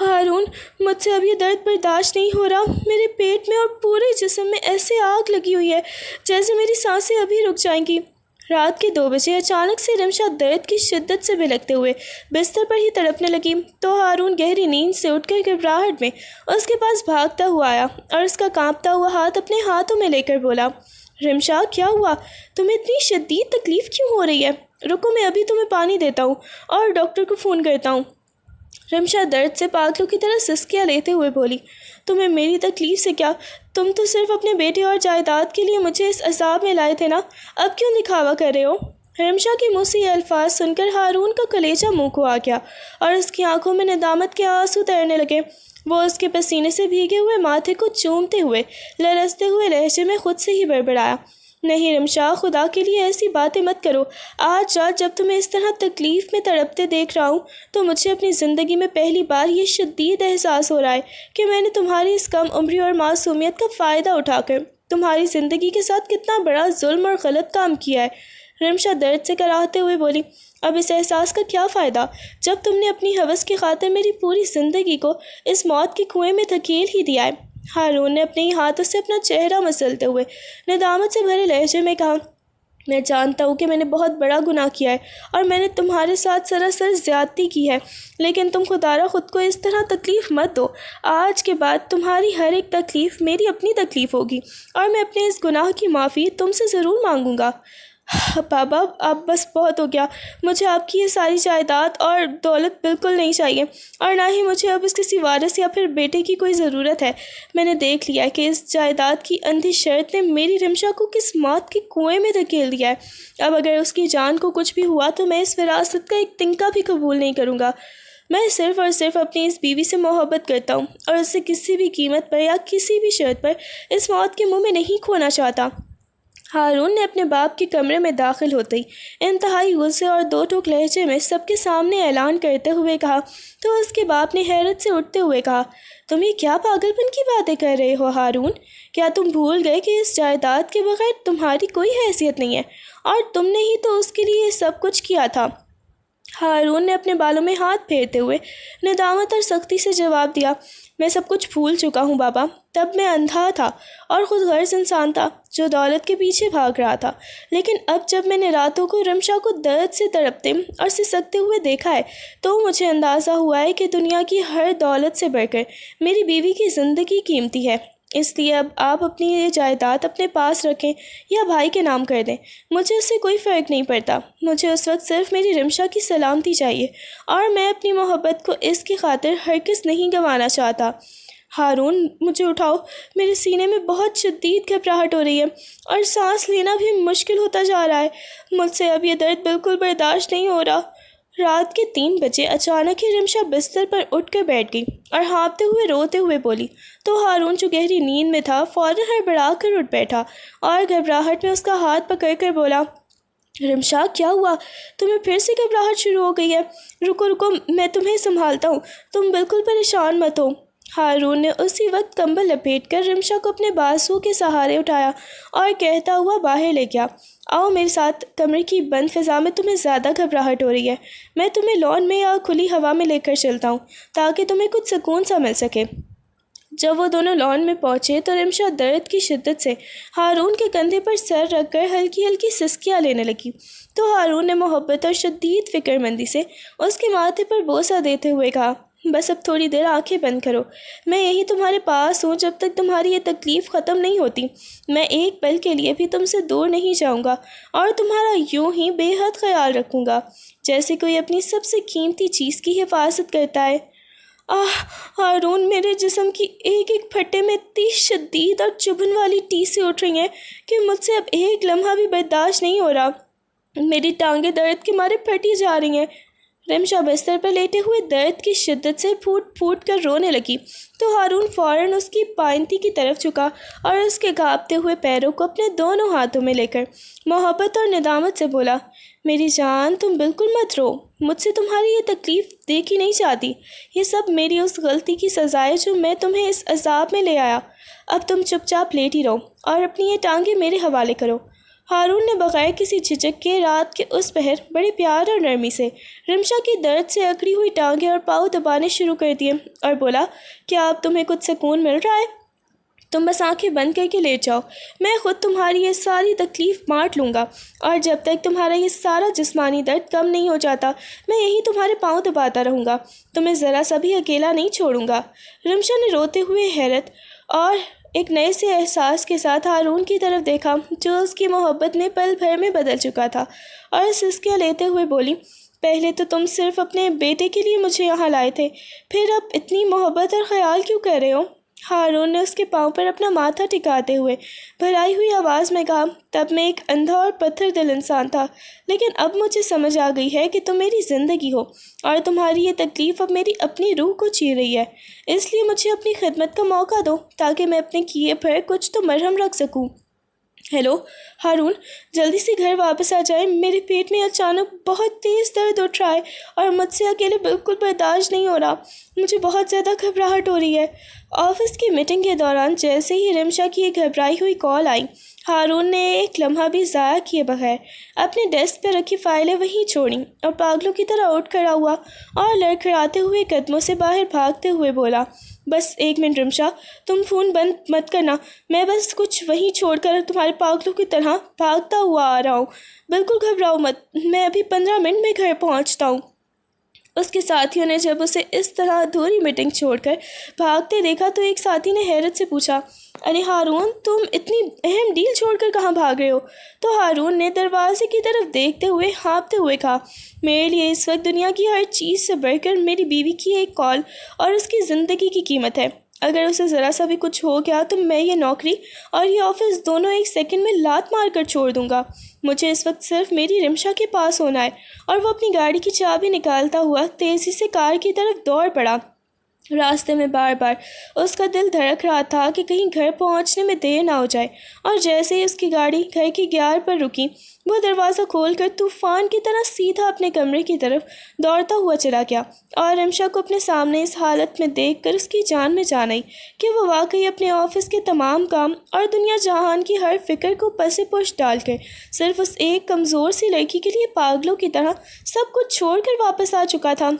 ہارون، مجھ سے اب یہ درد برداشت نہیں ہو رہا، میرے پیٹ میں اور پورے جسم میں ایسے آگ لگی ہوئی ہے جیسے میری سانسیں ابھی رک جائیں گی۔ رات کے 2 بجے اچانک سے رمشا درد کی شدت سے بھلکتے ہوئے بستر پر ہی تڑپنے لگی تو ہارون گہری نیند سے اٹھ کر گھبراہٹ میں اس کے پاس بھاگتا ہوا آیا اور اس کا کانپتا ہوا ہاتھ اپنے ہاتھوں میں لے کر بولا، رمشا، کیا ہوا؟ تمہیں اتنی شدید تکلیف کیوں ہو رہی ہے؟ رکو، میں ابھی تمہیں پانی دیتا ہوں اور ڈاکٹر کو فون کرتا ہوں۔ رمشا درد سے پاگلوں کی طرح سسکیاں لیتے ہوئے بولی، تمہیں میری تکلیف سے کیا؟ تم تو صرف اپنے بیٹے اور جائیداد کے لیے مجھے اس عذاب میں لائے تھے نا، اب کیوں دکھاوا کر رہے ہو؟ رمشا کے منہ سے یہ الفاظ سن کر ہارون کا کلیجہ منہ کو آ گیا اور اس کی آنکھوں میں ندامت کے آنسو تیرنے لگے۔ وہ اس کے پسینے سے بھیگے ہوئے ماتھے کو چومتے ہوئے لرزتے ہوئے لہجے میں خود سے ہی بڑبڑایا، نہیں رمشا، خدا کے لیے ایسی باتیں مت کرو۔ آج رات جب تمہیں اس طرح تکلیف میں تڑپتے دیکھ رہا ہوں تو مجھے اپنی زندگی میں پہلی بار یہ شدید احساس ہو رہا ہے کہ میں نے تمہاری اس کم عمری اور معصومیت کا فائدہ اٹھا کر تمہاری زندگی کے ساتھ کتنا بڑا ظلم اور غلط کام کیا ہے۔ رمشا درد سے کراہتے ہوئے بولی، اب اس احساس کا کیا فائدہ جب تم نے اپنی ہوس کی خاطر میری پوری زندگی کو اس موت کے کنویں میں دھکیل ہی دیا ہے۔ ہارون نے اپنے ہی ہاتھوں سے اپنا چہرہ مسلتے ہوئے ندامت سے بھرے لہجے میں کہا، میں جانتا ہوں کہ میں نے بہت بڑا گناہ کیا ہے اور میں نے تمہارے ساتھ سراسر زیادتی کی ہے، لیکن تم خدارا خود کو اس طرح تکلیف مت دو۔ آج کے بعد تمہاری ہر ایک تکلیف میری اپنی تکلیف ہوگی اور میں اپنے اس گناہ کی معافی تم سے ضرور مانگوں گا۔ بابا، اب بس بہت ہو گیا، مجھے آپ کی یہ ساری جائیداد اور دولت بالکل نہیں چاہیے، اور نہ ہی مجھے اب اس کسی وارث یا پھر بیٹے کی کوئی ضرورت ہے۔ میں نے دیکھ لیا کہ اس جائیداد کی اندھی شرط نے میری رمشا کو کس موت کے کنویں میں دھکیل دیا ہے۔ اب اگر اس کی جان کو کچھ بھی ہوا تو میں اس وراثت کا ایک تنکا بھی قبول نہیں کروں گا۔ میں صرف اور صرف اپنی اس بیوی سے محبت کرتا ہوں اور اسے کسی بھی قیمت پر یا کسی بھی شرط پر اس موت کے منہ میں نہیں کھونا چاہتا۔ ہارون نے اپنے باپ کے کمرے میں داخل ہوتے ہی انتہائی غصے اور دو ٹوک لہجے میں سب کے سامنے اعلان کرتے ہوئے کہا تو اس کے باپ نے حیرت سے اٹھتے ہوئے کہا، تم یہ کیا پاگل پن کی باتیں کر رہے ہو ہارون؟ کیا تم بھول گئے کہ اس جائیداد کے بغیر تمہاری کوئی حیثیت نہیں ہے اور تم نے ہی تو اس کے لیے یہ سب کچھ کیا تھا؟ ہارون نے اپنے بالوں میں ہاتھ پھیرتے ہوئے ندامت اور سختی سے جواب دیا، میں سب کچھ بھول چکا ہوں بابا۔ تب میں اندھا تھا اور خود غرض انسان تھا جو دولت کے پیچھے بھاگ رہا تھا، لیکن اب جب میں نے راتوں کو رمشا کو درد سے تڑپتے اور سسکتے ہوئے دیکھا ہے تو مجھے اندازہ ہوا ہے کہ دنیا کی ہر دولت سے بڑھ کر میری بیوی کی زندگی قیمتی ہے۔ اس لیے اب آپ اپنی یہ جائیداد اپنے پاس رکھیں یا بھائی کے نام کر دیں، مجھے اس سے کوئی فرق نہیں پڑتا۔ مجھے اس وقت صرف میری رمشا کی سلامتی چاہیے اور میں اپنی محبت کو اس کی خاطر ہرگز نہیں گنوانا چاہتا۔ ہارون، مجھے اٹھاؤ، میرے سینے میں بہت شدید گھبراہٹ ہو رہی ہے اور سانس لینا بھی مشکل ہوتا جا رہا ہے۔ مجھ سے اب یہ درد بالکل برداشت نہیں ہو رہا۔ رات کے 3 بجے اچانک ہی رمشا بستر پر اٹھ کر بیٹھ گئی اور ہانپتے ہوئے روتے ہوئے بولی تو ہارون جو گہری نیند میں تھا فوراً ہڑبڑا کر اٹھ بیٹھا اور گھبراہٹ میں اس کا ہاتھ پکڑ کر بولا، رمشا کیا ہوا؟ تمہیں پھر سے گھبراہٹ شروع ہو گئی ہے؟ رکو رکو، میں تمہیں سنبھالتا ہوں، تم بالکل پریشان مت ہو۔ ہارون نے اسی وقت کمبل لپیٹ کر رمشا کو اپنے بازو کے سہارے اٹھایا اور کہتا ہوا باہر لے گیا، آؤ میرے ساتھ، کمرے کی بند فضا میں تمہیں زیادہ گھبراہٹ ہو رہی ہے، میں تمہیں لان میں یا کھلی ہوا میں لے کر چلتا ہوں تاکہ تمہیں کچھ سکون سا مل سکے۔ جب وہ دونوں لان میں پہنچے تو رمشا درد کی شدت سے ہارون کے کندھے پر سر رکھ کر ہلکی ہلکی سسکیاں لینے لگی تو ہارون نے محبت اور شدید فکر مندی سے اس کے ماتھے پر بوسہ دیتے ہوئے کہا، بس اب تھوڑی دیر آنکھیں بند کرو، میں یہی تمہارے پاس ہوں جب تک تمہاری یہ تکلیف ختم نہیں ہوتی۔ میں ایک پل کے لیے بھی تم سے دور نہیں جاؤں گا اور تمہارا یوں ہی بے حد خیال رکھوں گا جیسے کوئی اپنی سب سے قیمتی چیز کی حفاظت کرتا ہے۔ ہارون، میرے جسم کی ایک ایک پھٹے میں اتنی شدید اور چبھن والی ٹیسیں اٹھ رہی ہیں کہ مجھ سے اب ایک لمحہ بھی برداشت نہیں ہو رہا، میری ٹانگیں درد کے مارے پھٹی جا رہی ہیں۔ رمشا بستر پر لیٹے ہوئے درد کی شدت سے پھوٹ پھوٹ کر رونے لگی تو ہارون فوراً اس کی پائنتی کی طرف جھکا اور اس کے کانپتے ہوئے پیروں کو اپنے دونوں ہاتھوں میں لے کر محبت اور ندامت سے بولا، میری جان، تم بالکل مت رو، مجھ سے تمہاری یہ تکلیف دیکھی نہیں جاتی، یہ سب میری اس غلطی کی سزا ہے جو میں تمہیں اس عذاب میں لے آیا۔ اب تم چپ چاپ لیٹی رہو اور اپنی یہ ٹانگیں میرے حوالے کرو۔ ہارون نے بغیر کسی جھجک کے رات کے اس پہر بڑے پیار اور نرمی سے رمشا کی درد سے اکڑی ہوئی ٹانگیں اور پاؤں دبانے شروع کر دیے اور بولا، کیا اب تمہیں کچھ سکون مل رہا ہے؟ تم بس آنکھیں بند کر کے لیٹ جاؤ، میں خود تمہاری یہ ساری تکلیف بانٹ لوں گا اور جب تک تمہارا یہ سارا جسمانی درد کم نہیں ہو جاتا میں یہی تمہارے پاؤں دباتا رہوں گا، تمہیں ذرا سا بھی اکیلا نہیں چھوڑوں گا۔ رمشا نے روتے ہوئے حیرت اور ایک نئے سے احساس کے ساتھ ہارون کی طرف دیکھا جو اس کی محبت میں پل بھر میں بدل چکا تھا اور سسکیاں لیتے ہوئے بولی، پہلے تو تم صرف اپنے بیٹے کے لیے مجھے یہاں لائے تھے، پھر اب اتنی محبت اور خیال کیوں کر رہے ہو؟ ہارون نے اس کے پاؤں پر اپنا ماتھا ٹکاتے ہوئے بھرائی ہوئی آواز میں کہا، تب میں ایک اندھا اور پتھر دل انسان تھا، لیکن اب مجھے سمجھ آ گئی ہے کہ تم میری زندگی ہو اور تمہاری یہ تکلیف اب میری اپنی روح کو چیر رہی ہے، اس لیے مجھے اپنی خدمت کا موقع دو تاکہ میں اپنے کیے پر کچھ تو مرہم رکھ سکوں۔ ہیلو ہارون، جلدی سے گھر واپس آ جائیں، میرے پیٹ میں اچانک بہت تیز درد اٹھ رہا ہے اور مجھ سے اکیلے بالکل برداشت نہیں ہو رہا، مجھے بہت زیادہ گھبراہٹ ہو رہی ہے۔ آفس کی میٹنگ کے دوران جیسے ہی رمشا کی ایک گھبرائی ہوئی کال آئی، ہارون نے ایک لمحہ بھی ضائع کیے بغیر اپنے ڈیسک پہ رکھی فائلیں وہیں چھوڑیں اور پاگلوں کی طرح اٹھ کھڑا ہوا اور لڑکھڑاتے ہوئے قدموں سے باہر بھاگتے ہوئے بولا، بس 1 منٹ رمشا، تم فون بند مت کرنا، میں بس کچھ وہیں چھوڑ کر تمہارے پاگلوں کی طرح بھاگتا ہوا آ رہا ہوں، بالکل گھبراؤ مت، میں ابھی 15 منٹ میں گھر پہنچتا ہوں۔ اس کے ساتھیوں نے جب اسے اس طرح ادھوری میٹنگ چھوڑ کر بھاگتے دیکھا تو ایک ساتھی نے حیرت سے پوچھا، ارے ہارون، تم اتنی اہم ڈیل چھوڑ کر کہاں بھاگ رہے ہو؟ تو ہارون نے دروازے کی طرف دیکھتے ہوئے ہانپتے ہوئے کہا، میرے لیے اس وقت دنیا کی ہر چیز سے بڑھ کر میری بیوی کی ایک کال اور اس کی زندگی کی قیمت ہے۔ اگر اسے ذرا سا بھی کچھ ہو گیا تو میں یہ نوکری اور یہ آفس دونوں ایک سیکنڈ میں لات مار کر چھوڑ دوں گا۔ مجھے اس وقت صرف میری رمشا کے پاس ہونا ہے۔ اور وہ اپنی گاڑی کی چابی نکالتا ہوا تیزی سے کار کی طرف دوڑ پڑا۔ راستے میں بار بار اس کا دل دھڑک رہا تھا کہ کہیں گھر پہنچنے میں دیر نہ ہو جائے، اور جیسے ہی اس کی گاڑی گھر کی گیار پر رکی، وہ دروازہ کھول کر طوفان کی طرح سیدھا اپنے کمرے کی طرف دوڑتا ہوا چلا گیا۔ اور رمشا کو اپنے سامنے اس حالت میں دیکھ کر اس کی جان میں جان آئی کہ وہ واقعی اپنے آفس کے تمام کام اور دنیا جہان کی ہر فکر کو پس پش ڈال کر صرف اس ایک کمزور سی لڑکی کے لیے پاگلوں کی طرح سب کچھ چھوڑ کر واپس آ چکا تھا۔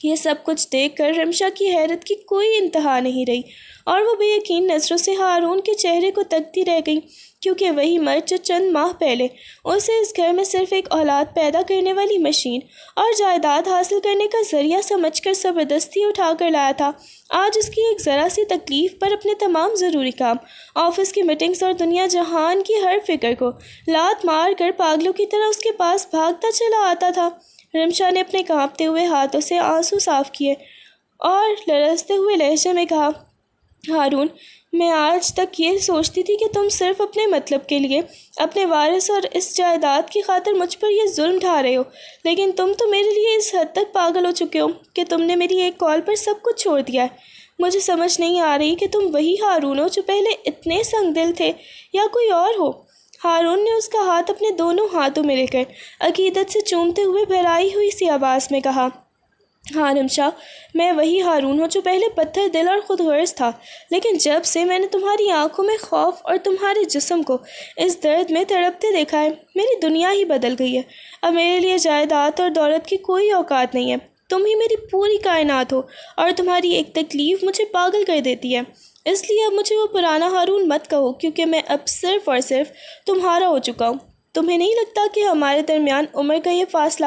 یہ سب کچھ دیکھ کر رمشا کی حیرت کی کوئی انتہا نہیں رہی، اور وہ بے یقین نظروں سے ہارون کے چہرے کو تکتی رہ گئی، کیونکہ وہی مرد جو چند ماہ پہلے اسے اس گھر میں صرف ایک اولاد پیدا کرنے والی مشین اور جائیداد حاصل کرنے کا ذریعہ سمجھ کر زبردستی اٹھا کر لایا تھا، آج اس کی ایک ذرا سی تکلیف پر اپنے تمام ضروری کام، آفس کی میٹنگز اور دنیا جہان کی ہر فکر کو لات مار کر پاگلوں کی طرح اس کے پاس بھاگتا چلا آتا تھا۔ رمشا نے اپنے کانپتے ہوئے ہاتھوں سے آنسو صاف کیے اور لرزتے ہوئے لہجے میں کہا، ہارون، میں آج تک یہ سوچتی تھی کہ تم صرف اپنے مطلب کے لیے، اپنے وارث اور اس جائیداد کی خاطر مجھ پر یہ ظلم ڈھا رہے ہو، لیکن تم تو میرے لیے اس حد تک پاگل ہو چکے ہو کہ تم نے میری ایک کال پر سب کچھ چھوڑ دیا ہے۔ مجھے سمجھ نہیں آ رہی کہ تم وہی ہارون ہو جو پہلے اتنے سنگ دل تھے، یا کوئی اور ہو۔ ہارون نے اس کا ہاتھ اپنے دونوں ہاتھوں میں لے کر عقیدت سے چومتے ہوئے بھرائی ہوئی سی آواز میں کہا، ہاں رمشا، میں وہی ہارون ہوں جو پہلے پتھر دل اور خود غرض تھا، لیکن جب سے میں نے تمہاری آنکھوں میں خوف اور تمہارے جسم کو اس درد میں تڑپتے دیکھا ہے، میری دنیا ہی بدل گئی ہے۔ اب میرے لیے جائیداد اور دولت کی کوئی اوقات نہیں ہے، تم ہی میری پوری کائنات ہو، اور تمہاری ایک تکلیف مجھے پاگل کر دیتی ہے۔ اس لیے اب مجھے وہ پرانا ہارون مت کہو، کیونکہ میں اب صرف اور صرف تمہارا ہو چکا ہوں۔ تمہیں نہیں لگتا کہ ہمارے درمیان عمر کا یہ فاصلہ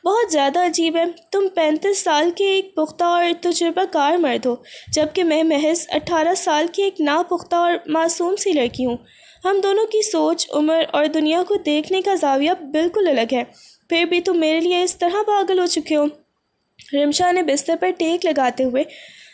بہت زیادہ عجیب ہے؟ تم 35 سال کے ایک پختہ اور تجربہ کار مرد ہو، جبکہ میں محض 18 سال کی ایک ناپختہ اور معصوم سی لڑکی ہوں۔ ہم دونوں کی سوچ، عمر اور دنیا کو دیکھنے کا زاویہ بالکل الگ ہے، پھر بھی تم میرے لیے اس طرح پاگل ہو چکے ہو۔ رمشا نے بستر پر ٹیک لگاتے ہوئے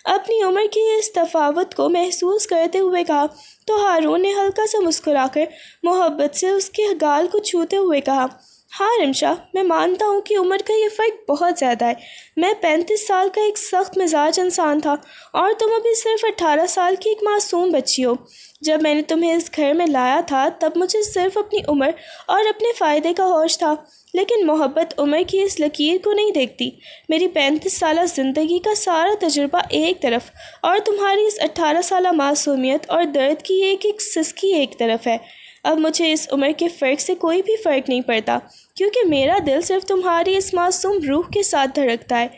اپنی عمر کی اس تفاوت کو محسوس کرتے ہوئے کہا، تو ہارون نے ہلکا سا مسکرا کر محبت سے اس کے گال کو چھوتے ہوئے کہا، ہاں رمشا، میں مانتا ہوں کہ عمر کا یہ فرق بہت زیادہ ہے۔ میں 35 سال کا ایک سخت مزاج انسان تھا، اور تم ابھی صرف 18 سال کی ایک معصوم بچی ہو۔ جب میں نے تمہیں اس گھر میں لایا تھا تب مجھے صرف اپنی عمر اور اپنے فائدے کا ہوش تھا، لیکن محبت عمر کی اس لکیر کو نہیں دیکھتی۔ میری 35 سالہ زندگی کا سارا تجربہ ایک طرف، اور تمہاری اس 18 سالہ معصومیت اور درد کی ایک ایک سسکی ایک طرف ہے۔ اب مجھے اس عمر کے فرق سے کوئی بھی فرق نہیں پڑتا، کیونکہ میرا دل صرف تمہاری اس معصوم روح کے ساتھ دھڑکتا ہے۔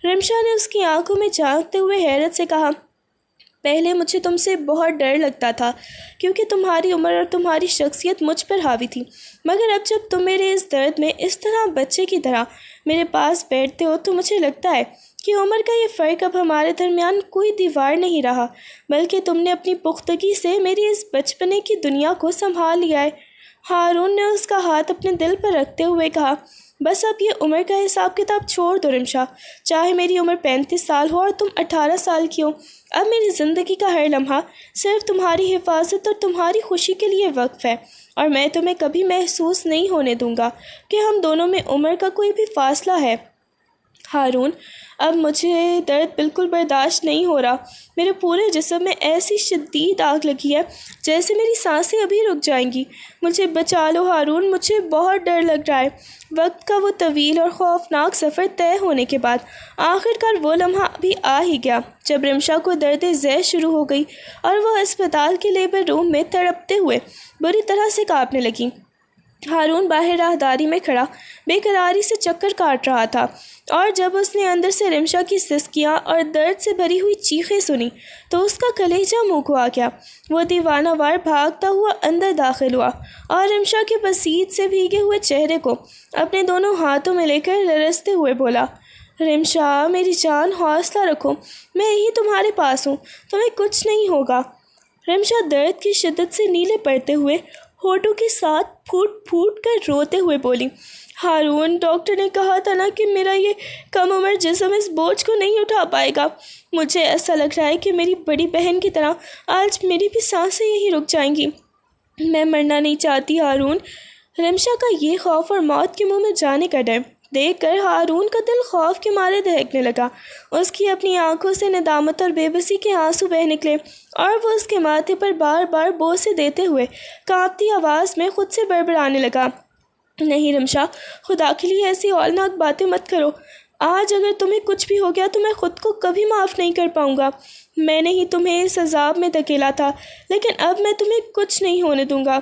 رمشا نے اس کی آنکھوں میں جھانکتے ہوئے حیرت سے کہا، پہلے مجھے تم سے بہت ڈر لگتا تھا، کیونکہ تمہاری عمر اور تمہاری شخصیت مجھ پر حاوی تھی، مگر اب جب تم میرے اس درد میں اس طرح بچے کی طرح میرے پاس بیٹھتے ہو تو مجھے لگتا ہے کہ عمر کا یہ فرق اب ہمارے درمیان کوئی دیوار نہیں رہا، بلکہ تم نے اپنی پختگی سے میری اس بچپنے کی دنیا کو سنبھال لیا ہے۔ ہارون نے اس کا ہاتھ اپنے دل پر رکھتے ہوئے کہا، بس اب یہ عمر کا حساب کتاب چھوڑ دو رمشا، چاہے میری عمر 35 سال ہو اور تم 18 سال کی ہو، اب میری زندگی کا ہر لمحہ صرف تمہاری حفاظت اور تمہاری خوشی کے لیے وقف ہے، اور میں تمہیں کبھی محسوس نہیں ہونے دوں گا کہ ہم دونوں میں عمر کا کوئی بھی فاصلہ ہے۔ ہارون، اب مجھے درد بالکل برداشت نہیں ہو رہا، میرے پورے جسم میں ایسی شدید آگ لگی ہے جیسے میری سانسیں ابھی رک جائیں گی، مجھے بچا لو ہارون، مجھے بہت ڈر لگ رہا ہے۔ وقت کا وہ طویل اور خوفناک سفر طے ہونے کے بعد آخر کار وہ لمحہ بھی آ ہی گیا جب رمشا کو درد ذیل شروع ہو گئی اور وہ اسپتال کے لیبر روم میں تڑپتے ہوئے بری طرح سے کانپنے لگی۔ ہارون باہر راہداری میں کھڑا بے قراری سے چکر کاٹ رہا تھا، اور جب اس نے اندر سے رمشا کی سسکیاں اور درد سے بھری ہوئی چیخیں سنی تو اس کا کلیجہ منہ کو آ گیا۔ وہ دیوانہ وار بھاگتا ہوا اندر داخل ہوا اور رمشا کے بسیط سے بھیگے ہوئے چہرے کو اپنے دونوں ہاتھوں میں لے کر لرزتے ہوئے بولا، رمشا میری جان، حوصلہ رکھو، میں ہی تمہارے پاس ہوں، تمہیں کچھ نہیں ہوگا۔ رمشا درد کی شدت سے نیلے پڑتے ہوئے ہونٹوں کے ساتھ پھوٹ پھوٹ کر روتے ہوئے بولی، ہارون، ڈاکٹر نے کہا تھا نا کہ میرا یہ کم عمر جسم اس بوجھ کو نہیں اٹھا پائے گا۔ مجھے ایسا لگ رہا ہے کہ میری بڑی بہن کی طرح آج میری بھی سانسیں یہی رک جائیں گی۔ میں مرنا نہیں چاہتی ہارون۔ رمشا کا یہ خوف اور موت کے منہ میں جانے کا ڈر دیکھ کر ہارون کا دل خوف کے مارے دہکنے لگا۔ اس کی اپنی آنکھوں سے ندامت اور بے بسی کے آنسو بہہ نکلے اور وہ اس کے ماتھے پر بار بار بوسے دیتے ہوئے کانپتی آواز میں خود سے بڑبڑانے لگا، نہیں رمشا، خدا کے لیے ایسی ہولناک باتیں مت کرو۔ آج اگر تمہیں کچھ بھی ہو گیا تو میں خود کو کبھی معاف نہیں کر پاؤں گا۔ میں نے ہی تمہیں اس عذاب میں دھکیلا تھا، لیکن اب میں تمہیں کچھ نہیں ہونے دوں گا۔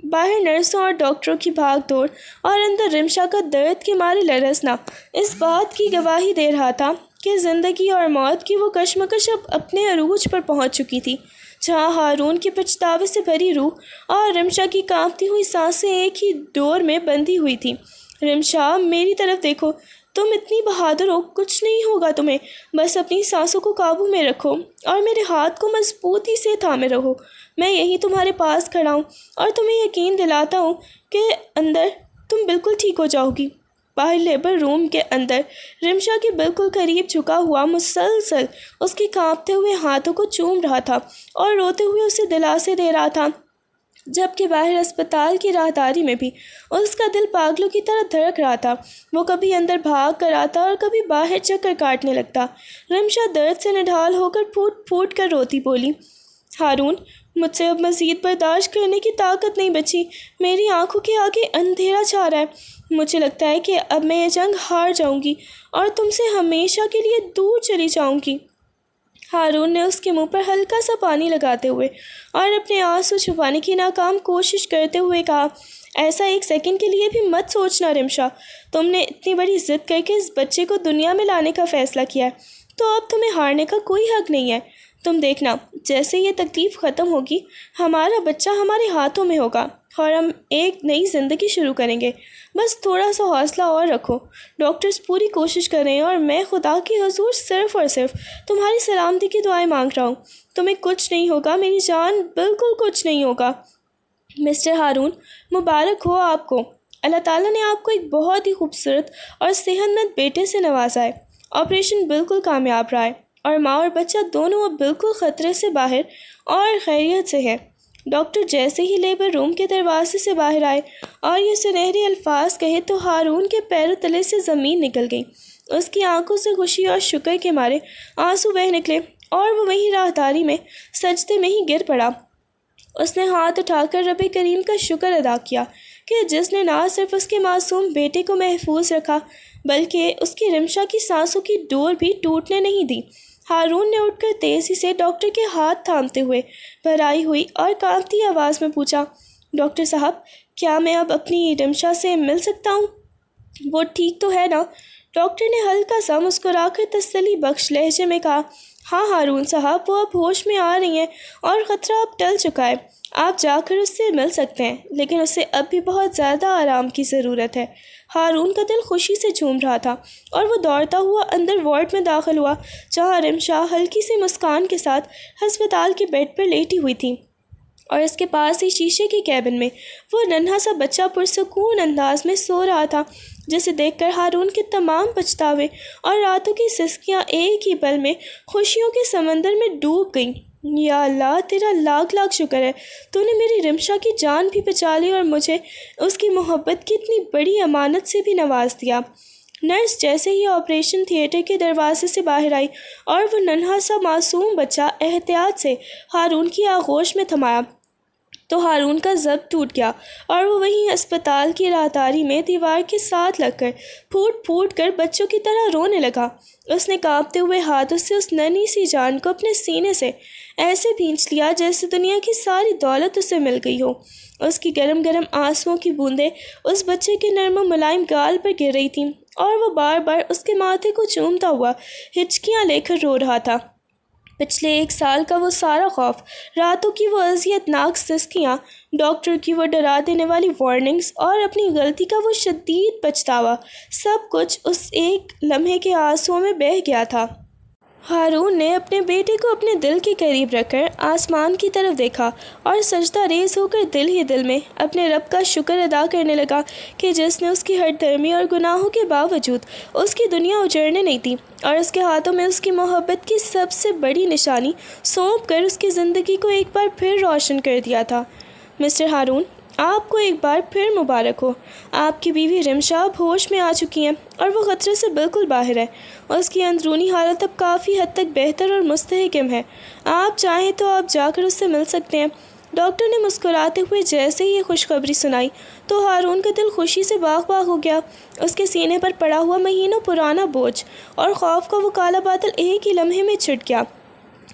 باہر نرسوں اور ڈاکٹروں کی بھاگ دوڑ اور اندر رمشا کا درد کے مارے لرزنا اس بات کی گواہی دے رہا تھا کہ زندگی اور موت کی وہ کشمکش اب اپنے عروج پر پہنچ چکی تھی، جہاں ہارون کے پچھتاوے سے بھری روح اور رمشا کی کانپتی ہوئی سانسیں ایک ہی ڈور میں بندھی ہوئی تھیں۔ رمشا، میری طرف دیکھو، تم اتنی بہادر ہو، کچھ نہیں ہوگا تمہیں، بس اپنی سانسوں کو قابو میں رکھو اور میرے ہاتھ کو مضبوطی سے تھامے رہو۔ میں یہی تمہارے پاس کھڑا ہوں اور تمہیں یقین دلاتا ہوں کہ اندر تم بالکل ٹھیک ہو جاؤ گی۔ باہر لیبر روم کے اندر رمشا کے بالکل قریب جھکا ہوا مسلسل اس کے کانپتے ہوئے ہاتھوں کو چوم رہا تھا اور روتے ہوئے اسے دلاسے دے رہا تھا، جبکہ باہر اسپتال کی راہداری میں بھی اس کا دل پاگلوں کی طرح دھڑک رہا تھا۔ وہ کبھی اندر بھاگ کر آتا اور کبھی باہر چکر کاٹنے لگتا۔ رمشا درد سے نڈھال ہو کر پھوٹ پھوٹ کر روتی بولی، ہارون، مجھ سے اب مزید برداشت کرنے کی طاقت نہیں بچی۔ میری آنکھوں کے آگے اندھیرا چھا رہا ہے۔ مجھے لگتا ہے کہ اب میں یہ جنگ ہار جاؤں گی اور تم سے ہمیشہ کے لیے دور چلی جاؤں گی۔ ہارون نے اس کے منہ پر ہلکا سا پانی لگاتے ہوئے اور اپنے آنسو چھپانے کی ناکام کوشش کرتے ہوئے کہا، ایسا ایک سیکنڈ کے لیے بھی مت سوچنا رمشا، تم نے اتنی بڑی ضد کر کے اس بچے کو دنیا میں لانے کا فیصلہ کیا ہے تو اب تمہیں ہارنے کا کوئی حق نہیں ہے۔ تم دیکھنا، جیسے یہ تکلیف ختم ہوگی ہمارا بچہ ہمارے ہاتھوں میں ہوگا اور ہم ایک نئی زندگی شروع کریں گے۔ بس تھوڑا سا حوصلہ اور رکھو۔ ڈاکٹرز پوری کوشش کر رہے ہیں اور میں خدا کی حضور صرف اور صرف تمہاری سلامتی کی دعائیں مانگ رہا ہوں۔ تمہیں کچھ نہیں ہوگا میری جان، بالکل کچھ نہیں ہوگا۔ مسٹر ہارون، مبارک ہو آپ کو۔ اللہ تعالیٰ نے آپ کو ایک بہت ہی خوبصورت اور صحت مند بیٹے سے نوازا ہے۔ آپریشن بالکل کامیاب رہا ہے اور ماں اور بچہ دونوں اب بالکل خطرے سے باہر اور خیریت سے ہیں۔ ڈاکٹر جیسے ہی لیبر روم کے دروازے سے باہر آئے اور یہ سنہرے الفاظ کہے تو ہارون کے پیروں تلے سے زمین نکل گئی۔ اس کی آنکھوں سے خوشی اور شکر کے مارے آنسو بہہ نکلے اور وہ وہیں راہداری میں سجدے میں ہی گر پڑا۔ اس نے ہاتھ اٹھا کر رب کریم کا شکر ادا کیا کہ جس نے نہ صرف اس کے معصوم بیٹے کو محفوظ رکھا بلکہ اس کی رمشا کی سانسوں کی ڈور بھی ٹوٹنے نہیں دی۔ ہارون نے اٹھ کر تیزی سے ڈاکٹر کے ہاتھ تھامتے ہوئے بھرائی ہوئی اور کانپتی آواز میں پوچھا، ڈاکٹر صاحب، کیا میں اب اپنی رمشا سے مل سکتا ہوں؟ وہ ٹھیک تو ہے نا؟ ڈاکٹر نے ہلکا سا مسکرا کر تسلی بخش لہجے میں کہا، ہاں ہارون صاحب، وہ اب ہوش میں آ رہی ہیں اور خطرہ اب ٹل چکا ہے۔ آپ جا کر اس سے مل سکتے ہیں، لیکن اسے اب بھی بہت زیادہ آرام کی ضرورت ہے۔ ہارون کا دل خوشی سے جھوم رہا تھا اور وہ دوڑتا ہوا اندر وارڈ میں داخل ہوا، جہاں رمشا ہلکی سی مسکان کے ساتھ ہسپتال کے بیڈ پر لیٹی ہوئی تھی اور اس کے پاس ہی شیشے کے کیبن میں وہ ننھا سا بچہ پرسکون انداز میں سو رہا تھا، جسے دیکھ کر ہارون کے تمام پچھتاوے اور راتوں کی سسکیاں ایک ہی پل میں خوشیوں کے سمندر میں ڈوب گئیں۔ یا اللہ، تیرا لاکھ لاکھ شکر ہے، تو نے میری رمشا کی جان بھی بچا لی اور مجھے اس کی محبت کی اتنی بڑی امانت سے بھی نواز دیا۔ نرس جیسے ہی آپریشن تھیٹر کے دروازے سے باہر آئی اور وہ ننھا سا معصوم بچہ احتیاط سے ہارون کی آغوش میں تھمایا تو ہارون کا ضبط ٹوٹ گیا اور وہ وہیں اسپتال کی راہداری میں دیوار کے ساتھ لگ کر پھوٹ پھوٹ کر بچوں کی طرح رونے لگا۔ اس نے کانپتے ہوئے ہاتھوں سے اس ننھی سی جان کو اپنے سینے سے ایسے بھینچ لیا جیسے دنیا کی ساری دولت اسے مل گئی ہو۔ اس کی گرم گرم آنسوؤں کی بوندیں اس بچے کے نرم و ملائم گال پر گر رہی تھیں اور وہ بار بار اس کے ماتھے کو چومتا ہوا ہچکیاں لے کر رو رہا تھا۔ پچھلے 1 سال کا وہ سارا خوف، راتوں کی وہ اذیت ناک سسکیاں، ڈاکٹر کی وہ ڈرا دینے والی وارننگز اور اپنی غلطی کا وہ شدید پچھتاوا، سب کچھ اس ایک لمحے کے آنسوؤں میں بہہ گیا تھا۔ ہارون نے اپنے بیٹے کو اپنے دل کے قریب رکھ کر آسمان کی طرف دیکھا اور سجدہ ریز ہو کر دل ہی دل میں اپنے رب کا شکر ادا کرنے لگا کہ جس نے اس کی ہر دھرمی اور گناہوں کے باوجود اس کی دنیا اجڑنے نہیں دی اور اس کے ہاتھوں میں اس کی محبت کی سب سے بڑی نشانی سونپ کر اس کی زندگی کو ایک بار پھر روشن کر دیا تھا۔ مسٹر ہارون، آپ کو ایک بار پھر مبارک ہو۔ آپ کی بیوی رمشا اب ہوش میں آ چکی ہیں اور وہ خطرے سے بالکل باہر ہے۔ اس کی اندرونی حالت اب کافی حد تک بہتر اور مستحکم ہے۔ آپ چاہیں تو آپ جا کر اس سے مل سکتے ہیں۔ ڈاکٹر نے مسکراتے ہوئے جیسے ہی یہ خوشخبری سنائی تو ہارون کا دل خوشی سے باغ باغ ہو گیا۔ اس کے سینے پر پڑا ہوا مہینوں پرانا بوجھ اور خوف کا وہ کالا بادل ایک ہی لمحے میں چھٹ گیا۔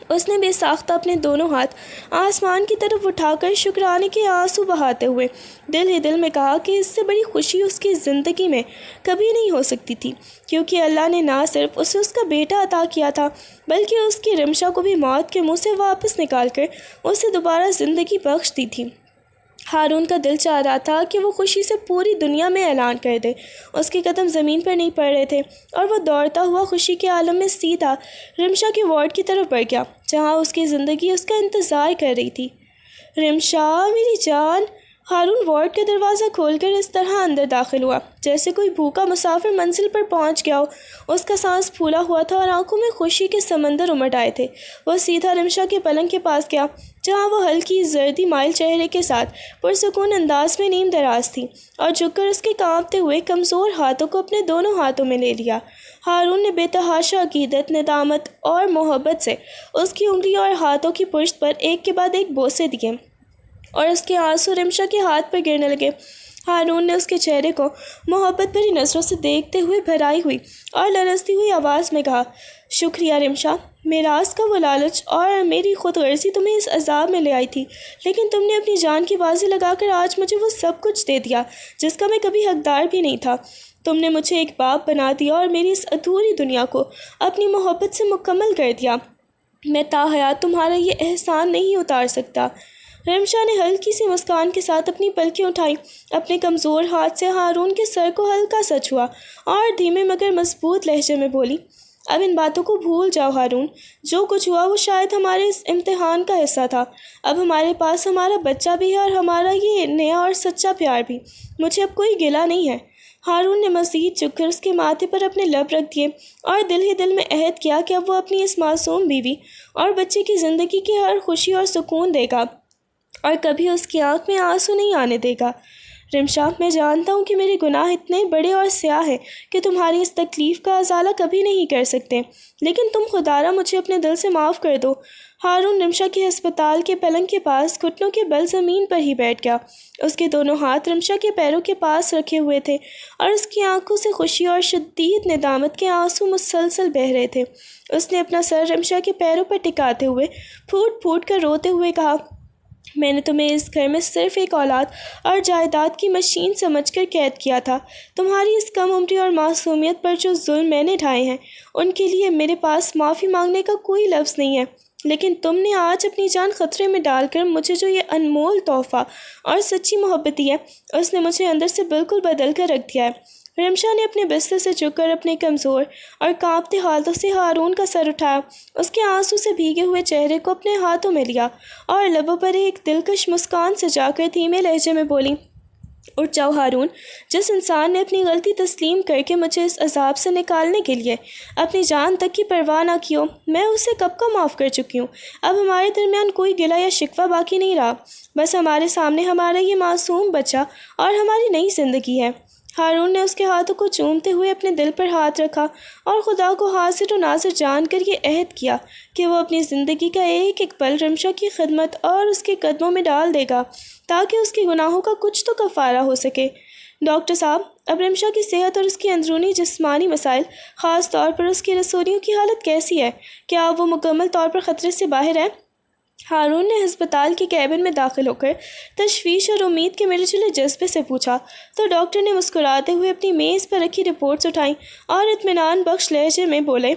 اس نے بے ساختہ اپنے دونوں ہاتھ آسمان کی طرف اٹھا کر شکرانے کے آنسو بہاتے ہوئے دل ہی دل میں کہا کہ اس سے بڑی خوشی اس کی زندگی میں کبھی نہیں ہو سکتی تھی، کیونکہ اللہ نے نہ صرف اسے اس کا بیٹا عطا کیا تھا بلکہ اس کی رمشا کو بھی موت کے منہ سے واپس نکال کر اسے دوبارہ زندگی بخش دی تھی۔ ہارون کا دل چاہ رہا تھا کہ وہ خوشی سے پوری دنیا میں اعلان کر دے۔ اس کے قدم زمین پر نہیں پڑ رہے تھے اور وہ دوڑتا ہوا خوشی کے عالم میں سیدھا رمشا کے وارڈ کی طرف بڑھ گیا، جہاں اس کی زندگی اس کا انتظار کر رہی تھی۔ رمشا میری جان! ہارون وارڈ کا دروازہ کھول کر اس طرح اندر داخل ہوا جیسے کوئی بھوکا مسافر منزل پر پہنچ گیا ہو۔ اس کا سانس پھولا ہوا تھا اور آنکھوں میں خوشی کے سمندر امڈ آئے تھے۔ وہ سیدھا رمشا کے پلنگ کے پاس گیا، جہاں وہ ہلکی زردی مائل چہرے کے ساتھ پرسکون انداز میں نیم دراز تھی، اور جھک کر اس کے کانپتے ہوئے کمزور ہاتھوں کو اپنے دونوں ہاتھوں میں لے لیا۔ ہارون نے بے تحاشا عقیدت، ندامت اور محبت سے اس کی انگلیوں اور ہاتھوں کی پشت پر ایک کے بعد ایک بوسے دیے اور اس کے آنسو رمشا کے ہاتھ پر گرنے لگے۔ ہارون نے اس کے چہرے کو محبت بھری نظروں سے دیکھتے ہوئے بھرائی ہوئی اور لرزتی ہوئی آواز میں کہا، شکریہ رمشا، میراث کا وہ لالچ اور میری خود غرضی تمہیں اس عذاب میں لے آئی تھی، لیکن تم نے اپنی جان کی بازی لگا کر آج مجھے وہ سب کچھ دے دیا جس کا میں کبھی حقدار بھی نہیں تھا۔ تم نے مجھے ایک باپ بنا دیا اور میری اس ادھوری دنیا کو اپنی محبت سے مکمل کر دیا۔ میں تا حیات تمہارا یہ احسان نہیں اتار سکتا۔ رمشا نے ہلکی سی مسکان کے ساتھ اپنی پلکیں اٹھائیں، اپنے کمزور ہاتھ سے ہارون کے سر کو ہلکا سا چھوا اور دھیمے مگر مضبوط لہجے میں بولی، اب ان باتوں کو بھول جاؤ ہارون۔ جو کچھ ہوا وہ شاید ہمارے اس امتحان کا حصہ تھا۔ اب ہمارے پاس ہمارا بچہ بھی ہے اور ہمارا یہ نیا اور سچا پیار بھی۔ مجھے اب کوئی گلہ نہیں ہے۔ ہارون نے مزید جھک کر اس کے ماتھے پر اپنے لب رکھ دیے اور دل ہی دل میں عہد کیا کہ اب وہ اپنی اس معصوم بیوی اور بچے کی زندگی کی ہر خوشی اور سکون دے گا اور کبھی اس کی آنکھ میں آنسو نہیں آنے دے گا۔ رمشا، میں جانتا ہوں کہ میرے گناہ اتنے بڑے اور سیاہ ہیں کہ تمہاری اس تکلیف کا ازالہ کبھی نہیں کر سکتے، لیکن تم خدارا مجھے اپنے دل سے معاف کر دو۔ ہارون رمشا کے ہسپتال کے پلنگ کے پاس گھٹنوں کے بل زمین پر ہی بیٹھ گیا۔ اس کے دونوں ہاتھ رمشا کے پیروں کے پاس رکھے ہوئے تھے اور اس کی آنکھوں سے خوشی اور شدید ندامت کے آنسو مسلسل بہہ رہے تھے۔ اس نے اپنا سر رمشا کے پیروں پر ٹکاتے ہوئے پھوٹ پھوٹ کر روتے ہوئے کہا، میں نے تمہیں اس گھر میں صرف ایک اولاد اور جائیداد کی مشین سمجھ کر قید کیا تھا۔ تمہاری اس کم عمری اور معصومیت پر جو ظلم میں نے ڈھائے ہیں ان کے لیے میرے پاس معافی مانگنے کا کوئی لفظ نہیں ہے، لیکن تم نے آج اپنی جان خطرے میں ڈال کر مجھے جو یہ انمول تحفہ اور سچی محبت دی ہے اس نے مجھے اندر سے بالکل بدل کر رکھ دیا ہے۔ رمشا نے اپنے بستر سے جھک کر اپنے کمزور اور کانپتے ہاتھوں سے ہارون کا سر اٹھایا، اس کے آنسو سے بھیگے ہوئے چہرے کو اپنے ہاتھوں میں لیا اور لبوں پر ایک دلکش مسکان سجا کر دھیمے لہجے میں بولی، اٹھ جاؤ ہارون۔ جس انسان نے اپنی غلطی تسلیم کر کے مجھے اس عذاب سے نکالنے کے لیے اپنی جان تک کی پرواہ نہ کی ہو، میں اسے کب کا معاف کر چکی ہوں۔ اب ہمارے درمیان کوئی گلہ یا شکوہ باقی نہیں رہا، بس ہمارے سامنے ہمارا یہ معصوم بچہ اور ہماری نئی زندگی ہے۔ ہارون نے اس کے ہاتھوں کو چومتے ہوئے اپنے دل پر ہاتھ رکھا اور خدا کو حاضر و ناظر جان کر یہ عہد کیا کہ وہ اپنی زندگی کا ایک ایک پل رمشا کی خدمت اور اس کے قدموں میں ڈال دے گا تاکہ اس کے گناہوں کا کچھ تو کفارہ ہو سکے۔ ڈاکٹر صاحب، اب رمشا کی صحت اور اس کی اندرونی جسمانی مسائل، خاص طور پر اس کی رسولیوں کی حالت کیسی ہے؟ کیا وہ مکمل طور پر خطرے سے باہر ہے؟ ہارون نے ہسپتال کے کیبن میں داخل ہو کر تشویش اور امید کے ملے جلے جذبے سے پوچھا تو ڈاکٹر نے مسکراتے ہوئے اپنی میز پر رکھی رپورٹس اٹھائیں اور اطمینان بخش لہجے میں بولے،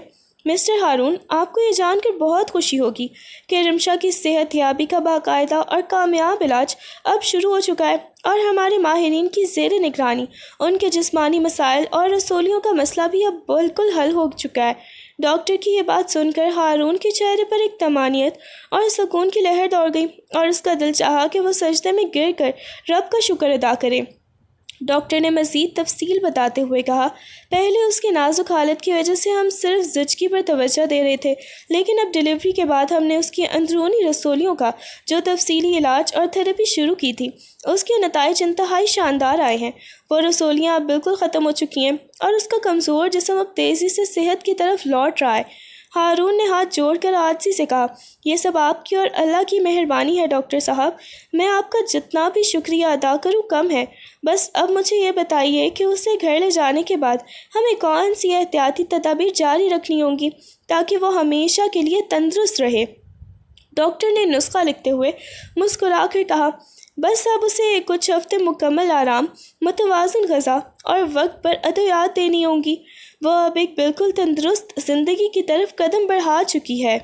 مسٹر ہارون، آپ کو یہ جان کر بہت خوشی ہوگی کہ رمشا کی صحت یابی کا باقاعدہ اور کامیاب علاج اب شروع ہو چکا ہے اور ہمارے ماہرین کی زیر نگرانی ان کے جسمانی مسائل اور رسولیوں کا مسئلہ بھی اب بالکل حل ہو چکا ہے۔ ڈاکٹر کی یہ بات سن کر ہارون کے چہرے پر ایک طمانینت اور سکون کی لہر دوڑ گئی اور اس کا دل چاہا کہ وہ سجدے میں گر کر رب کا شکر ادا کرے۔ ڈاکٹر نے مزید تفصیل بتاتے ہوئے کہا، پہلے اس کی نازک حالت کی وجہ سے ہم صرف زچگی پر توجہ دے رہے تھے، لیکن اب ڈیلیوری کے بعد ہم نے اس کی اندرونی رسولیوں کا جو تفصیلی علاج اور تھراپی شروع کی تھی، اس کے نتائج انتہائی شاندار آئے ہیں۔ وہ رسولیاں اب بالکل ختم ہو چکی ہیں اور اس کا کمزور جسم اب تیزی سے صحت کی طرف لوٹ رہا ہے۔ ہارون نے ہاتھ جوڑ کر عاجزی سے کہا، یہ سب آپ کی اور اللہ کی مہربانی ہے ڈاکٹر صاحب، میں آپ کا جتنا بھی شکریہ ادا کروں کم ہے۔ بس اب مجھے یہ بتائیے کہ اسے گھر لے جانے کے بعد ہمیں کون سی احتیاطی تدابیر جاری رکھنی ہوں گی تاکہ وہ ہمیشہ کے لیے تندرست رہے۔ ڈاکٹر نے نسخہ لکھتے ہوئے مسکرا کر کہا، بس اب اسے کچھ ہفتے مکمل آرام، متوازن غذا اور وقت پر ادویات دینی ہوں گی۔ وہ اب ایک بالکل تندرست زندگی کی طرف قدم بڑھا چکی ہے۔